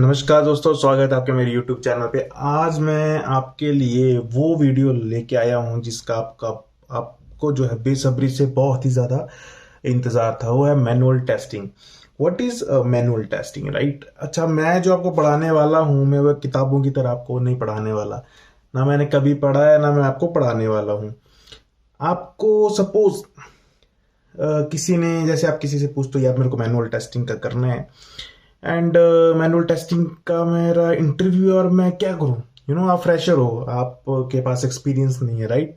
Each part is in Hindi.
नमस्कार दोस्तों, स्वागत है आपके मेरे YouTube चैनल पे। आज मैं आपके लिए वो वीडियो लेके आया हूँ जिसका आपको जो है बेसब्री से बहुत ही ज़्यादा इंतज़ार था। वो है manual testing. What is manual testing, right? अच्छा, मैं जो आपको पढ़ाने वाला हूँ, मैं वो किताबों की तरह आपको नहीं पढ़ाने वाला। ना मैंने कभी पढ़ा है, ना मैं आपको पढ़ाने वाला हूँ। आपको सपोज किसी ने, जैसे आप किसी से पूछते हो यार मेरे को मैनुअल टेस्टिंग का करना है, एंड मैनुअल टेस्टिंग का मेरा इंटरव्यू, और मैं क्या करूं? आप फ्रेशर हो, आपके पास एक्सपीरियंस नहीं है, राइट?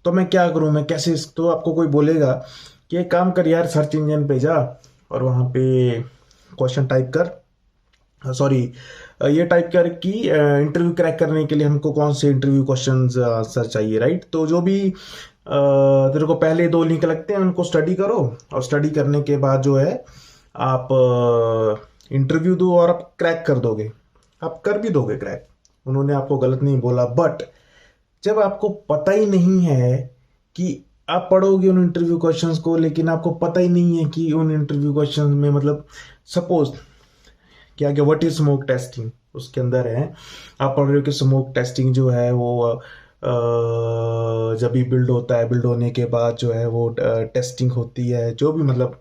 तो मैं क्या करूं, मैं कैसे? तो आपको कोई बोलेगा कि एक काम कर यार, सर्च इंजन पे जा और वहां पे क्वेश्चन टाइप कर, सॉरी, ये टाइप कर कि इंटरव्यू क्रैक करने के लिए हमको कौन से इंटरव्यू क्वेश्चन आंसर चाहिए, राइट? तो जो भी तेरे को पहले दो लिंक लगते हैं उनको स्टडी करो, और स्टडी करने के बाद जो है आप इंटरव्यू दो और आप क्रैक कर दोगे। आप कर भी दोगे क्रैक, उन्होंने आपको गलत नहीं बोला। बट जब आपको पता ही नहीं है कि आप पढ़ोगे उन इंटरव्यू क्वेश्चंस को, लेकिन आपको पता ही नहीं है कि उन इंटरव्यू क्वेश्चंस में, मतलब सपोज क्या क्या, व्हाट इज स्मोक टेस्टिंग, उसके अंदर है आप पढ़ रहे हो कि स्मोक टेस्टिंग जो है वो जब भी बिल्ड होता है, बिल्ड होने के बाद जो है वो टेस्टिंग होती है, जो भी मतलब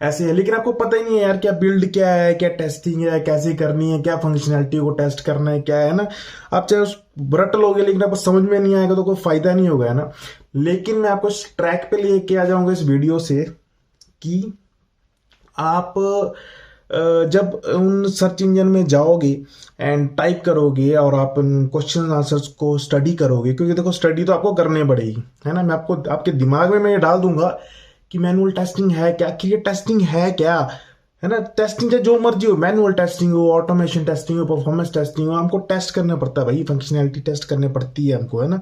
ऐसे है। लेकिन आपको पता ही नहीं है यार क्या बिल्ड क्या है, क्या टेस्टिंग है, कैसे करनी है, क्या फंक्शनैलिटी को टेस्ट करना है, क्या है ना। आप चाहे उस रट लोगे, लेकिन आपको समझ में नहीं आएगा तो कोई फायदा नहीं होगा, है ना। लेकिन मैं आपको इस ट्रैक पे लेके आ जाऊंगा इस वीडियो से कि आप जब उन सर्च इंजन में जाओगे एंड टाइप करोगे और आप उन क्वेश्चन आंसर्स को स्टडी करोगे, क्योंकि देखो स्टडी तो आपको करनी पड़ेगी, है ना। मैं आपको आपके दिमाग में मैं ये डाल दूंगा कि मैनुअल टेस्टिंग है क्या, कि ये टेस्टिंग है क्या, है ना। टेस्टिंग चाहे जो मर्जी हो, मैनुअल टेस्टिंग हो, ऑटोमेशन टेस्टिंग हो, परफॉर्मेंस टेस्टिंग हो, हमको टेस्ट करना पड़ता है भाई, फंक्शनैलिटी टेस्ट करनी पड़ती है हमको, है ना।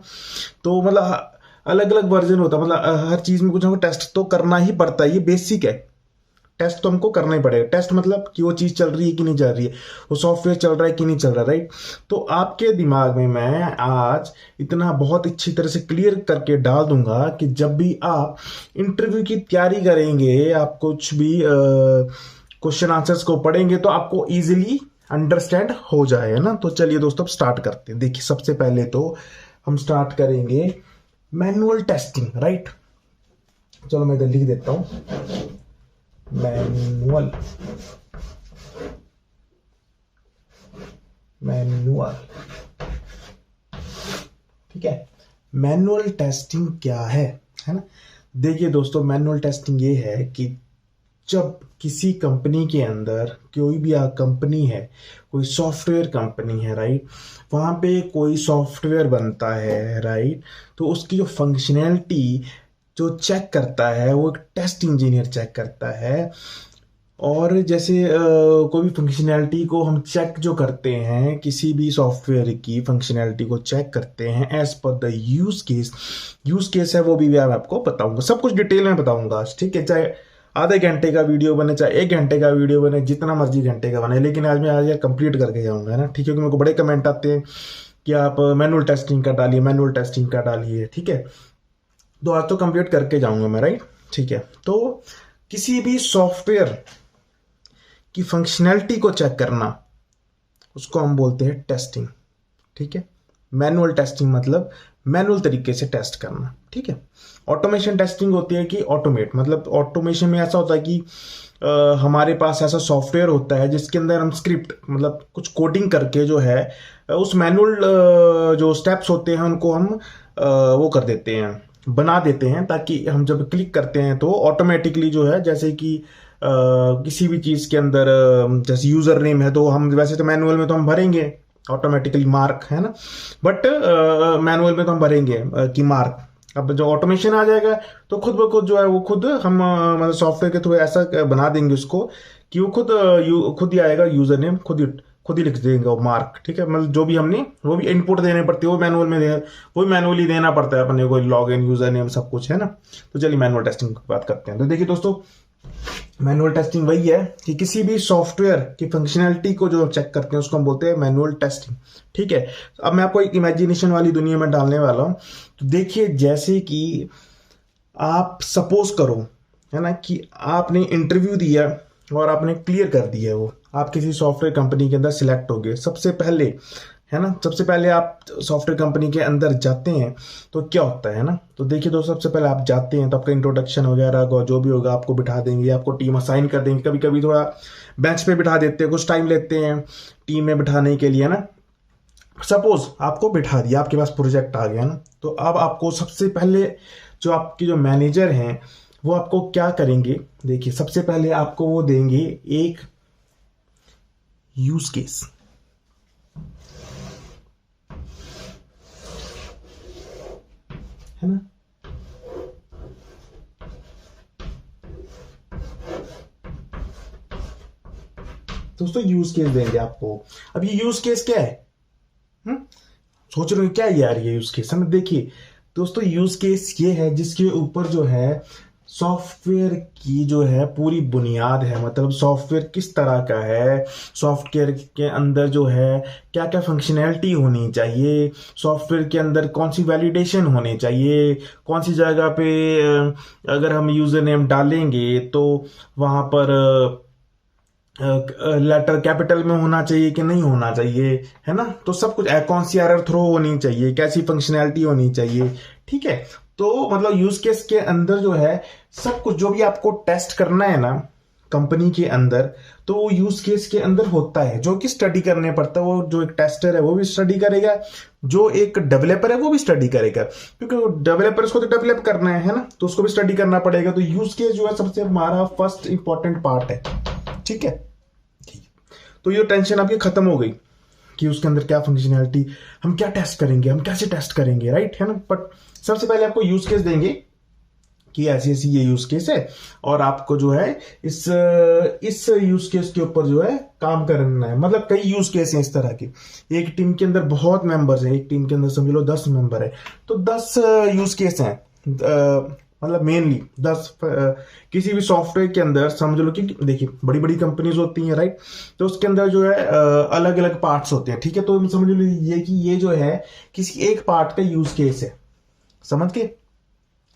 तो मतलब अलग अलग वर्जन होता है, मतलब हर चीज में कुछ हमको टेस्ट तो करना ही पड़ता है, ये बेसिक है। टेस्ट तो हमको करना ही पड़ेगा। टेस्ट मतलब कि वो चीज चल रही है कि नहीं चल रही है, वो सॉफ्टवेयर चल रहा है कि नहीं चल रहा, राइट। तो आपके दिमाग में मैं आज इतना बहुत अच्छी तरह से क्लियर करके डाल दूंगा कि जब भी आप इंटरव्यू की तैयारी करेंगे, आप कुछ भी क्वेश्चन आंसर्स को पढ़ेंगे तो आपको इजीली अंडरस्टैंड हो जाए, है ना। तो चलिए दोस्तों, अब स्टार्ट करते हैं। देखिए, सबसे पहले तो हम स्टार्ट करेंगे मैनुअल टेस्टिंग, राइट। चलो मैं इधर लिख देता हूं, मैनुअल मैनुअल ठीक है। मैनुअल टेस्टिंग क्या है ना। देखिए दोस्तों, मैनुअल टेस्टिंग ये है कि जब किसी कंपनी के अंदर, कोई भी कंपनी है, कोई सॉफ्टवेयर कंपनी है, राइट, वहां पे कोई सॉफ्टवेयर बनता है, राइट, तो उसकी जो फंक्शनैलिटी जो चेक करता है वो एक टेस्ट इंजीनियर चेक करता है। और जैसे कोई भी फंक्शनैलिटी को हम चेक जो करते हैं, किसी भी सॉफ्टवेयर की फंक्शनैलिटी को चेक करते हैं as per the use case है, वो भी मैं आपको बताऊंगा, सब कुछ डिटेल में बताऊंगा आज, ठीक है। चाहे आधे घंटे का वीडियो बने, चाहे 1 घंटे का वीडियो बने, जितना मर्जी घंटे का बने, लेकिन आज मैं यार कंप्लीट करके जाऊंगा, है ना, ठीक है। क्योंकि मेरे को बड़े कमेंट आते हैं कि आप मैनुअल टेस्टिंग का डालिए, मैनुअल टेस्टिंग का डालिए, ठीक है। तो आज तो कंप्लीट करके जाऊंगा मैं, राइट, ठीक है। तो किसी भी सॉफ्टवेयर की फंक्शनैलिटी को चेक करना, उसको हम बोलते हैं टेस्टिंग, ठीक है। मैनुअल टेस्टिंग मतलब मैनुअल तरीके से टेस्ट करना, ठीक है। ऑटोमेशन टेस्टिंग होती है कि ऑटोमेट, मतलब ऑटोमेशन में ऐसा होता है कि हमारे पास ऐसा सॉफ्टवेयर होता है जिसके अंदर हम स्क्रिप्ट, मतलब कुछ कोडिंग करके जो है उस मैनुअल जो स्टेप्स होते हैं उनको हम वो कर देते हैं, बना देते हैं, ताकि हम जब क्लिक करते हैं तो ऑटोमेटिकली जो है, जैसे कि किसी भी चीज के अंदर जैसे यूजर नेम है, तो हम वैसे तो मैनुअल में तो हम भरेंगे ऑटोमेटिकली मार्क, है ना। बट मैनुअल में तो हम भरेंगे कि मार्क। अब जो ऑटोमेशन आ जाएगा तो खुद ब खुद जो है वो खुद हम मतलब सॉफ्टवेयर के थ्रू ऐसा बना देंगे उसको कि वो खुद ही आएगा, यूजर नेम खुद ही लिख देंगे वो मार्क, ठीक है। मतलब जो भी हमने, वो भी इनपुट देने पड़ते हैं, वो मैनुअल में वो भी मैनुअली देना पड़ता है अपने को, लॉग इन, यूजर नेम, सब कुछ, है ना। तो चलिए मैनुअल टेस्टिंग की बात करते हैं। तो देखिए दोस्तों, मैनुअल टेस्टिंग वही है कि किसी भी सॉफ्टवेयर की फंक्शनैलिटी को जो चेक करते हैं उसको हम बोलते हैं मैनुअल टेस्टिंग, ठीक है। अब मैं आपको एक इमेजिनेशन वाली दुनिया में डालने वाला हूं। तो देखिए, जैसे कि आप सपोज करो, है ना, कि आपने इंटरव्यू दिया और आपने क्लियर कर दिया वो, आप किसी सॉफ्टवेयर कंपनी के अंदर सिलेक्ट हो गए, सबसे पहले है ना, सबसे पहले आप सॉफ्टवेयर कंपनी के अंदर जाते हैं तो क्या होता है ना, तो देखिए दोस्तों, सबसे पहले आप जाते हैं तो आपका इंट्रोडक्शन वगैरह जो भी होगा आपको बिठा देंगे, आपको टीम असाइन कर देंगे, कभी कभी थोड़ा बेंच पे बिठा देते हैं, कुछ टाइम लेते हैं टीम में बिठाने के लिए ना। सपोज आपको बिठा दिया, आपके पास प्रोजेक्ट आ गया ना, तो अब आपको सबसे पहले जो आपके जो मैनेजर हैं वो आपको क्या करेंगे, देखिए सबसे पहले आपको वो देंगे एक यूज केस, है ना। दोस्तों यूज केस देंगे आपको। अब ये यूज केस क्या है? सोच रहे हो क्या है यार ये यूज केस? हमें देखिए दोस्तों, यूज केस ये है जिसके ऊपर जो है सॉफ्टवेयर की जो है पूरी बुनियाद है, मतलब सॉफ्टवेयर किस तरह का है, सॉफ्टवेयर के अंदर जो है क्या क्या फंक्शनैलिटी होनी चाहिए, सॉफ्टवेयर के अंदर कौन सी वैलिडेशन होनी चाहिए, कौन सी जगह पे अगर हम यूजर नेम डालेंगे तो वहां पर लेटर कैपिटल में होना चाहिए कि नहीं होना चाहिए, है ना। तो सब कुछ, कौन सी एरर थ्रो होनी चाहिए, कैसी फंक्शनैलिटी होनी चाहिए, ठीक है। तो मतलब यूज केस के अंदर जो है सब कुछ जो भी आपको टेस्ट करना है ना कंपनी के अंदर, तो वो यूज केस के अंदर होता है, जो कि स्टडी करने पड़ता है। वो जो एक टेस्टर है वो भी स्टडी करेगा, जो एक डेवलपर है वो भी स्टडी करेगा, क्योंकि डेवलपर को तो डेवलप करना है ना, तो उसको भी स्टडी करना पड़ेगा। तो यूज केस जो है सबसे हमारा फर्स्ट इंपॉर्टेंट पार्ट है, ठीक है। तो ये टेंशन आपकी खत्म हो गई कि उसके अंदर क्या फंक्शनैलिटी, हम क्या टेस्ट करेंगे, हम कैसे टेस्ट करेंगे, राइट, है ना। बट सबसे पहले आपको यूज केस देंगे कि ऐसी ऐसी ये यूज केस है, और आपको जो है इस यूज केस के ऊपर जो है काम करना है। मतलब कई यूज केस हैं इस तरह के, एक टीम के अंदर बहुत मेंबर्स हैं, एक टीम के अंदर समझ लो 10 मेंबर है, तो 10 यूज केस हैं, मतलब मेनली 10 किसी भी सॉफ्टवेयर के अंदर समझ लो कि देखिए बड़ी बड़ी कंपनीज होती हैं, राइट, तो उसके अंदर जो है अलग अलग पार्ट्स होते हैं, ठीक है। तो समझ लो ये कि ये जो है किसी एक पार्ट का यूज केस है, समझ के।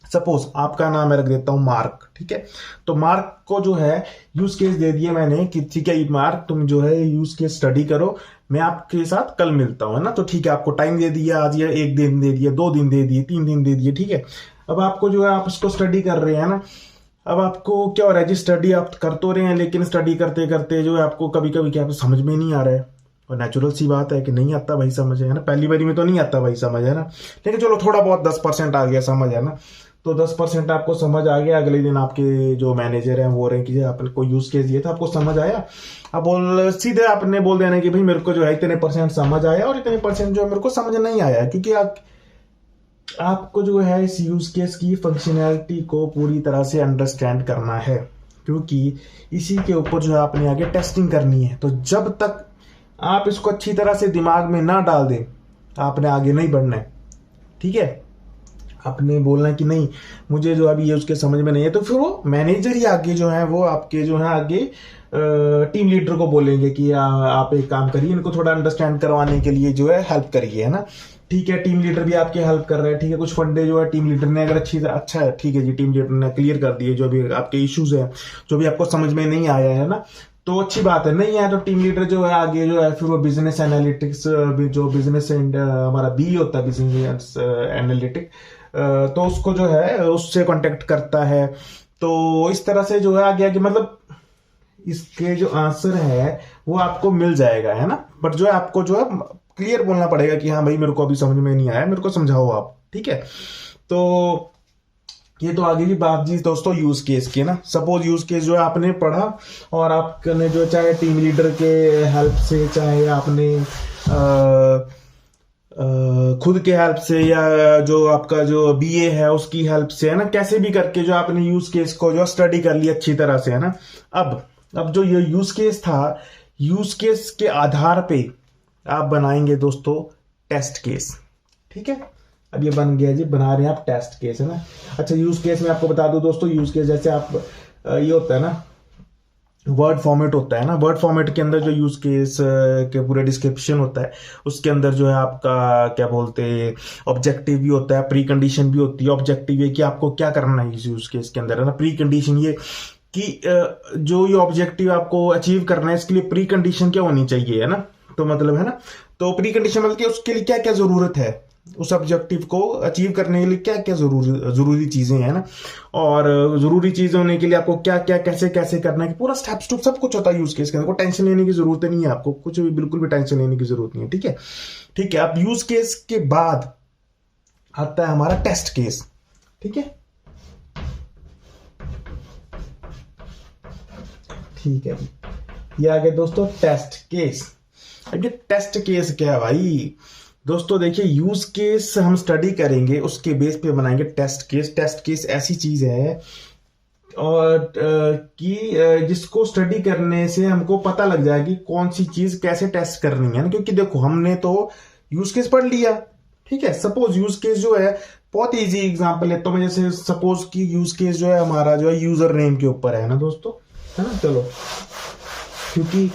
सपोज आपका नाम मैं रख देता हूं मार्क, ठीक है। तो मार्क को जो है यूज केस दे दिया मैंने कि ठीक है मार्क तुम जो है यूज केस स्टडी करो, मैं आपके साथ कल मिलता हूं, है ना। तो ठीक है, आपको टाइम दे दिया, आज ये 1 दिन दे दिया, 2 दिन दे दिए, 3 दिन दे दिए, ठीक है। अब आपको जो है आप उसको स्टडी कर रहे हैं ना, अब आपको क्या हो रहा है जी, स्टडी आप कर तो रहे हैं, लेकिन स्टडी करते करते जो है आपको कभी कभी क्या समझ में नहीं आ रहा है, और नेचुरल सी बात है कि नहीं आता भाई समझ, है ना। पहली बारी में तो नहीं आता भाई समझ, है ना, लेकिन चलो थोड़ा बहुत 10% आ गया समझ, है ना। तो 10% आपको समझ आ गया, अगले दिन आपके जो मैनेजर हैं वो रहे कि आपने कोई यूज केस दिया था, आपको समझ आया, अब सीधे आपने बोल देना कि भाई मेरे को जो है इतने % समझ आया और इतने % जो है मेरे को समझ नहीं आया, क्योंकि आपको जो है इस यूज केस की फंक्शनैलिटी को पूरी तरह से अंडरस्टैंड करना है, क्योंकि इसी के ऊपर जो है आपने आगे टेस्टिंग करनी है। तो जब तक आप इसको अच्छी तरह से दिमाग में ना डाल दें, आपने आगे नहीं बढ़ना है, ठीक है। आपने बोलना कि नहीं मुझे जो अभी ये उसके समझ में नहीं है, तो फिर वो मैनेजर ही आगे जो है वो आपके जो है आगे टीम लीडर को बोलेंगे कि आप एक काम करिए, इनको थोड़ा अंडरस्टैंड करवाने के लिए जो है हेल्प करिए, है ना। ठीक है, टीम लीडर भी आपकी हेल्प कर रहा है, ठीक है। कुछ फंडे जो है टीम लीडर ने अगर अच्छा है, ठीक है जी, टीम लीडर ने क्लियर कर दिए जो भी आपके इश्यूज हैं, जो भी आपको समझ में नहीं आया है ना, तो अच्छी बात है। नहीं है तो टीम लीडर जो है आगे जो है फिर वो बिजनेस एनालिटिक्स, जो बिजनेस हमारा बी होता है बिजनेस एनालिटिक, तो उसको जो है उससे कांटेक्ट करता है। तो इस तरह से जो है आगे आगे मतलब इसके जो आंसर है वो आपको मिल जाएगा, है ना। बट जो है आपको जो है क्लियर बोलना पड़ेगा कि हाँ भाई मेरे को अभी समझ में नहीं आया, मेरे को समझाओ आप, ठीक है। तो ये तो आगे की बात जी दोस्तों यूज केस की, ना। सपोज यूज केस जो है आपने पढ़ा और आपने जो चाहे टीम लीडर के हेल्प से, चाहे आपने खुद के हेल्प से, या जो आपका जो बीए है उसकी हेल्प से, है ना, कैसे भी करके जो आपने यूज केस को जो स्टडी कर लिया अच्छी तरह से, है ना। अब जो ये यूज केस था, यूज केस के आधार पे आप बनाएंगे दोस्तों टेस्ट केस, ठीक है। अब ये बन गया जी, बना रहे हैं आप टेस्ट केस, है ना। अच्छा, यूज केस में आपको बता दूं दोस्तों, यूज केस जैसे आप ये होता है ना वर्ड फॉर्मेट होता है ना, वर्ड फॉर्मेट के अंदर जो यूज केस के पूरे डिस्क्रिप्शन होता है, उसके अंदर जो है आपका क्या बोलते हैं ऑब्जेक्टिव भी होता है, प्री कंडीशन भी होती है। ऑब्जेक्टिव ये कि आपको क्या करना है इस यूज केस के अंदर, है ना। प्री कंडीशन ये कि जो ये ऑब्जेक्टिव आपको अचीव करना है इसके लिए प्री कंडीशन क्या होनी चाहिए, है ना। तो मतलब है ना, तो प्री कंडीशन मतलब कि उसके लिए क्या क्या जरूरत है, उस ऑब्जेक्टिव को अचीव करने के लिए क्या क्या जरूरी चीजें हैं ना, और जरूरी चीजें होने के लिए आपको क्या क्या कैसे कैसे करना है, पूरा स्टेप टू सब कुछ होता है यूज केस के अंदर। कोई टेंशन लेने की जरूरत नहीं है आपको, कुछ भी बिल्कुल भी टेंशन लेने की जरूरत नहीं है, ठीक है। ठीक है, अब यूज केस के बाद आता है हमारा टेस्ट केस, ठीक है। ठीक है, ये आ गया दोस्तों टेस्ट केस। अब ये टेस्ट केस क्या है भाई दोस्तों, देखिए यूज केस हम स्टडी करेंगे, उसके बेस पे बनाएंगे टेस्ट केस। टेस्ट केस ऐसी चीज है और कि जिसको स्टडी करने से हमको पता लग जाए कि कौन सी चीज कैसे टेस्ट करनी है ना। क्योंकि देखो हमने तो यूज केस पढ़ लिया, ठीक है। सपोज यूज केस जो है, बहुत इजी एग्जांपल लेता हूं मैं, जैसे सपोज कि यूज केस जो है हमारा जो है यूजर नेम के ऊपर है ना दोस्तों, है ना। चलो, क्योंकि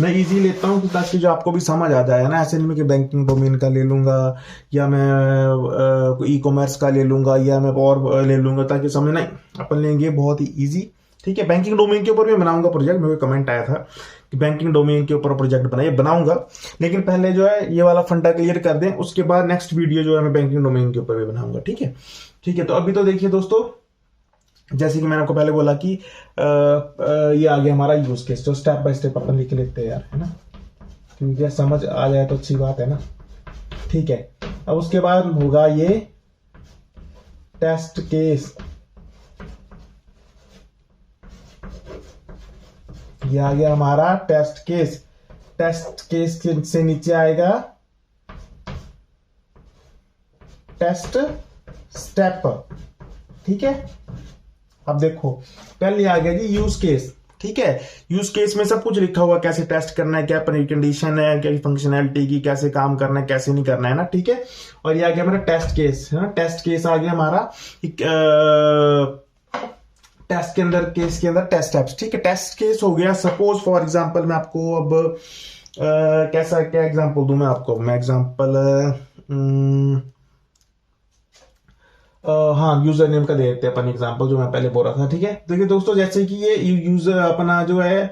मैं इजी लेता हूँ ताकि जो आपको भी समझ आ जाए ना, ऐसे नहीं कि बैंकिंग डोमेन का ले लूंगा या मैं ई कॉमर्स का ले लूंगा या मैं और ले लूंगा, ताकि समझ नहीं, अपन लेंगे बहुत ही इजी, ठीक है। बैंकिंग डोमेन के ऊपर भी बनाऊंगा प्रोजेक्ट, मेरे को कमेंट आया था कि बैंकिंग डोमेन के ऊपर प्रोजेक्ट बनाऊंगा, लेकिन पहले जो है ये वाला फंडा क्लियर कर दें, उसके बाद नेक्स्ट वीडियो जो है मैं बैंकिंग डोमेन के ऊपर भी बनाऊंगा, ठीक है। ठीक है, तो अभी तो देखिए दोस्तों, जैसे कि मैंने आपको पहले बोला कि ये आ गया हमारा यूज केस, तो स्टेप बाय स्टेप अपन लिख लेते हैं यार, है ना, क्योंकि समझ आ जाए तो अच्छी बात है ना। ठीक है, अब उसके बाद होगा ये टेस्ट केस। ये आ गया हमारा टेस्ट केस। टेस्ट केस से नीचे आएगा टेस्ट स्टेप, ठीक है। अब देखो पहले आ गया जी यूज केस, ठीक है। यूज केस में सब कुछ लिखा हुआ, कैसे टेस्ट करना है, क्या कंडीशन है, क्या फंक्शनैलिटी की, कैसे काम करना है, कैसे नहीं करना है ना, ठीक है। और ये आ गया हमारा टेस्ट केस, है ना। टेस्ट केस आ गया हमारा टेस्ट के अंदर, केस के अंदर टेस्ट स्टेप्स, ठीक है। टेस्ट केस हो गया। सपोज फॉर एग्जांपल मैं आपको अब कैसा क्या एग्जांपल दूं मैं आपको, मैं एग्जांपल हाँ यूजर नेम का दे देते हैं अपन एग्जांपल, जो मैं पहले बोल रहा था, ठीक है। देखिए दोस्तों, जैसे कि ये यूजर अपना जो है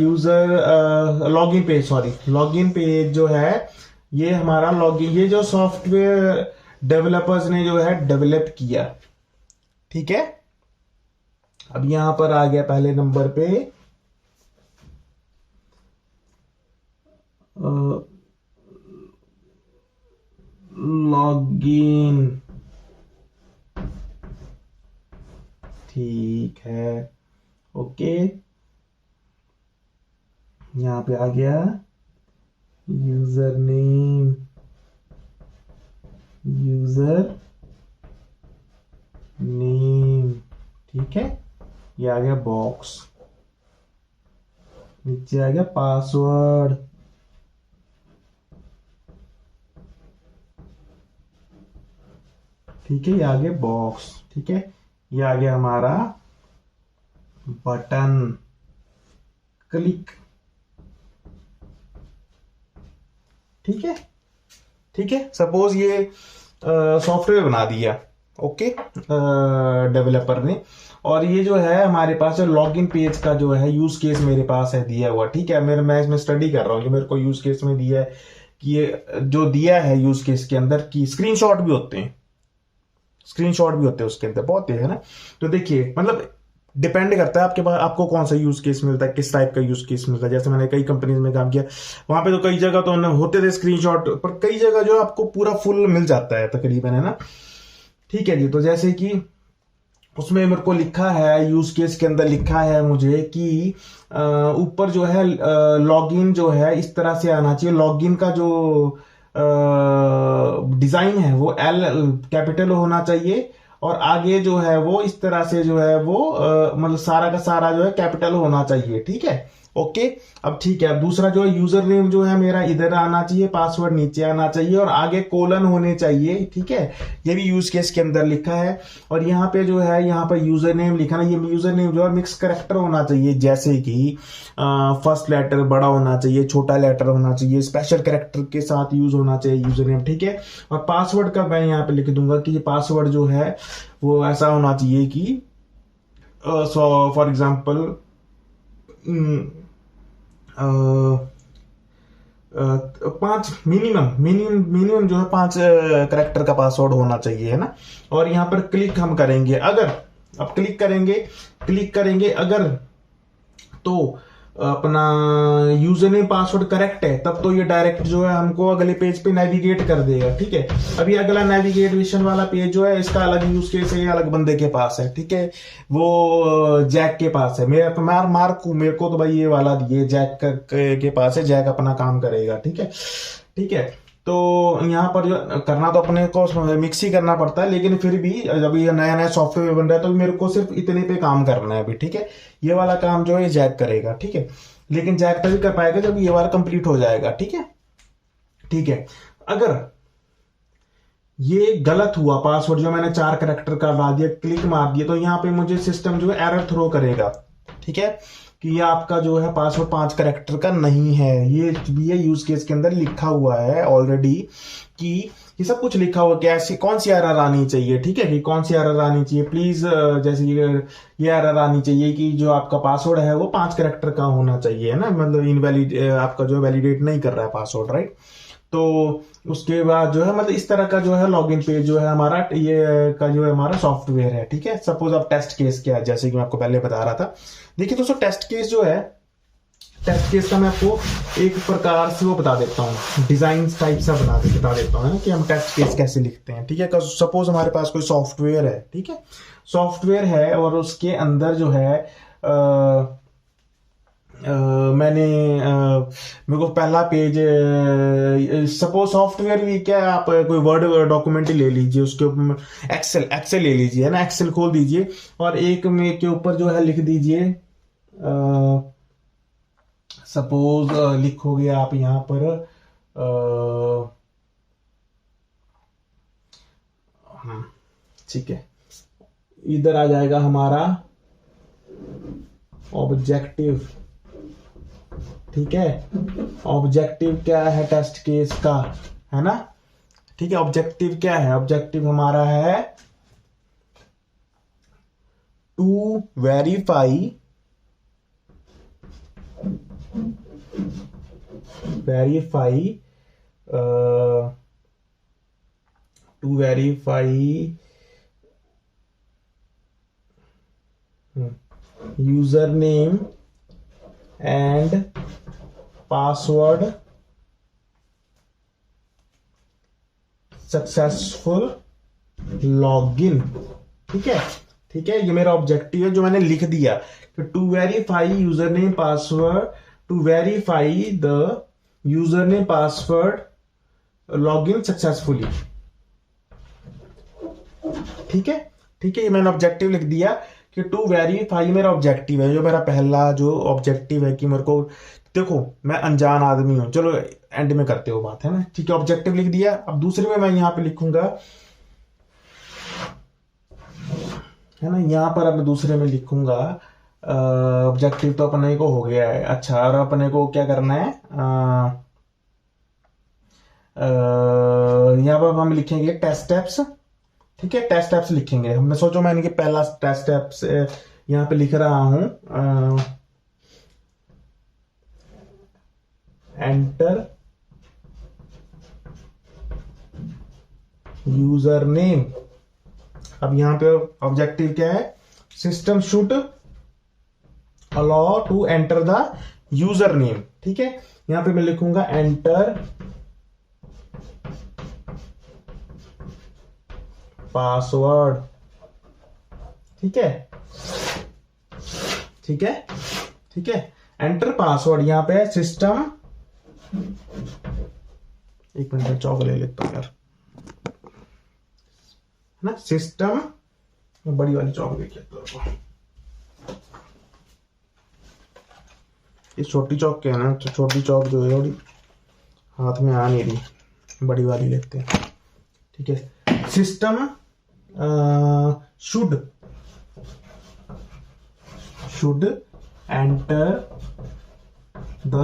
user login page, sorry login page जो है, ये हमारा लॉगिन, ये जो सॉफ्टवेयर डेवलपर्स ने जो है डेवलप किया, ठीक है। अब यहां पर आ गया पहले नंबर पे लॉगिन, ठीक है, ओके। यहां पे आ गया यूजर नेम, ठीक है। ये आ गया बॉक्स, नीचे आ गया पासवर्ड, ठीक है। ये आ गया बॉक्स, ठीक है। ये आ गया हमारा बटन क्लिक, ठीक है, ठीक है। सपोज ये सॉफ्टवेयर बना दिया, ओके, डेवलपर ने, और ये जो है हमारे पास लॉगिन पेज का जो है यूज केस मेरे पास है दिया हुआ, ठीक है। मैं इसमें स्टडी कर रहा हूँ कि मेरे को यूज केस में दिया है कि ये जो दिया है यूज केस के अंदर की स्क्रीनशॉट भी होते हैं, उसके अंदर बहुत है ना। तो देखिए मतलब डिपेंड करता है आपके पास, आपको कौन सा यूज केस मिलता है, किस टाइप का यूज केस मिलता है। जैसे मैंने कई कंपनीज में काम किया, वहां पे तो कई जगह तो होते थे स्क्रीनशॉट, पर कई जगह जो आपको पूरा फुल मिल जाता है तकरीबन, है ना। ठीक है जी, तो जैसे कि उसमें मेरे को लिखा है, यूज केस के अंदर लिखा है मुझे कि ऊपर जो है लॉगिन जो है इस तरह से आना चाहिए, लॉगिन का जो डिजाइन है वो एल कैपिटल होना चाहिए, और आगे जो है वो इस तरह से जो है वो मतलब सारा का सारा जो है कैपिटल होना चाहिए, ठीक है, ओके। अब ठीक है, अब दूसरा जो है यूजर नेम जो है मेरा इधर आना चाहिए, पासवर्ड नीचे आना चाहिए, और आगे कोलन होने चाहिए, ठीक है। ये भी यूज केस के अंदर लिखा है। और यहाँ पे जो है, यहाँ पर यूजर नेम लिखा ना, ये यूजर नेम जो है मिक्स कैरेक्टर होना चाहिए, जैसे कि फर्स्ट लेटर बड़ा होना चाहिए, छोटा लेटर होना चाहिए, स्पेशल कैरेक्टर के साथ यूज होना चाहिए यूजर नेम, ठीक है। और पासवर्ड का मैं यहाँ पे लिख दूंगा कि ये पासवर्ड जो है वो ऐसा होना चाहिए कि फॉर एग्जाम्पल पांच मिनिमम जो है 5 करेक्टर का पासवर्ड होना चाहिए, है ना। और यहाँ पर क्लिक हम करेंगे, अगर अब क्लिक करेंगे अगर तो अपना यूजर नेम पासवर्ड करेक्ट है, तब तो ये डायरेक्ट जो है हमको अगले पेज पे नेविगेट कर देगा, ठीक है। अभी अगला नेविगेशन वाला पेज जो है, इसका अलग यूज केस है, अलग बंदे के पास है, ठीक है। वो जैक के पास है, मेरे मेरे को तो भाई ये वाला दिए जैक के पास है, जैक अपना काम करेगा, ठीक है, ठीक है। तो यहाँ पर जो करना तो अपने को मिक्स ही करना पड़ता है, लेकिन फिर भी जब ये नया नया सॉफ्टवेयर बन रहा है तो मेरे को सिर्फ इतने पे काम करना है अभी, ठीक है। ये वाला काम जो है जैक करेगा, ठीक है, लेकिन जैक तभी कर पाएगा जब ये वाला कंप्लीट हो जाएगा, ठीक है, ठीक है। अगर ये गलत हुआ पासवर्ड, जो मैंने 4 करेक्टर का डाल दिया, क्लिक मार दिया, तो यहाँ पे मुझे सिस्टम जो है एरर थ्रो करेगा, ठीक है, कि ये आपका जो है पासवर्ड 5 करेक्टर का नहीं है। ये यूज केस के अंदर लिखा हुआ है ऑलरेडी, कि ये सब कुछ लिखा हुआ कैसे कौन सी एरर आनी चाहिए, ठीक है, कि कौन सी एरर आनी चाहिए। प्लीज जैसे ये एरर आनी चाहिए कि जो आपका पासवर्ड है वो 5 करेक्टर का होना चाहिए, है ना, मतलब इनवैलिड आपका जो वैलिडेट नहीं कर रहा है पासवर्ड, राइट। तो उसके बाद जो है मतलब इस तरह का जो है लॉगिन पेज जो है हमारा ये का जो है हमारा सॉफ्टवेयर है, ठीक है। सपोज अब टेस्ट केस क्या है, जैसे कि मैं आपको पहले बता रहा था। देखिए दोस्तों, टेस्ट केस जो है, टेस्ट केस का मैं आपको एक प्रकार से वो बता देता हूँ, डिजाइन टाइप सा बता देता हूँ कि हम टेस्ट केस कैसे लिखते हैं, ठीक है। सपोज हमारे पास कोई सॉफ्टवेयर है, ठीक है, सॉफ्टवेयर है और उसके अंदर जो है मेरे को पहला पेज, सपोज सॉफ्टवेयर भी क्या है, आप कोई वर्ड डॉक्यूमेंट ले लीजिए, उसके ऊपर एक्सेल ले लीजिए, है ना, एक्सेल खोल दीजिए और एक में के ऊपर जो है लिख दीजिए, सपोज लिखोगे आप यहाँ पर ठीक है, इधर आ जाएगा हमारा ऑब्जेक्टिव, ठीक है। ऑब्जेक्टिव क्या है टेस्ट केस का, है ना, ठीक है। ऑब्जेक्टिव क्या है, ऑब्जेक्टिव हमारा है to verify user name and password successful login, ठीक है, ठीक है। ये मेरा ऑब्जेक्टिव है जो मैंने लिख दिया कि to verify user name password, to verify the user name password login successfully, ठीक है, ठीक है। ये मैंने ऑब्जेक्टिव लिख दिया कि टू वेरीफाई मेरा ऑब्जेक्टिव है, जो मेरा पहला जो ऑब्जेक्टिव है कि मेरे को, देखो मैं अनजान आदमी हूं, चलो एंड में करते हो बात, है ना, ठीक है। ऑब्जेक्टिव लिख दिया। अब दूसरे में मैं यहां पे लिखूंगा, है ना, यहां पर अब दूसरे में लिखूंगा ऑब्जेक्टिव तो अपने को हो गया है, अच्छा, और अपने को क्या करना है, यहां पर हम लिखेंगे टेस्ट स्टेप्स, ठीक है, टेस्ट स्टेप्स लिखेंगे। हमने सोचो मैं इनके पहला टेस्ट स्टेप्स यहां पे लिख रहा हूं, एंटर यूजर नेम। अब यहां पे ऑब्जेक्टिव क्या है, system should allow to enter the user name, ठीक है। यहां पे मैं लिखूंगा एंटर पासवर्ड, ठीक है, ठीक है, ठीक है। एंटर पासवर्ड यहां पे सिस्टम, एक मिनट में चौक ले लेता हूं यार, है ना, सिस्टम, बड़ी वाली चौक देख लेता हूं, ये छोटी चौक क्या है ना, तो छोटी चौक जो है बड़ी हाथ में आ नहीं रही, बड़ी वाली लेते हैं, ठीक है। System should enter the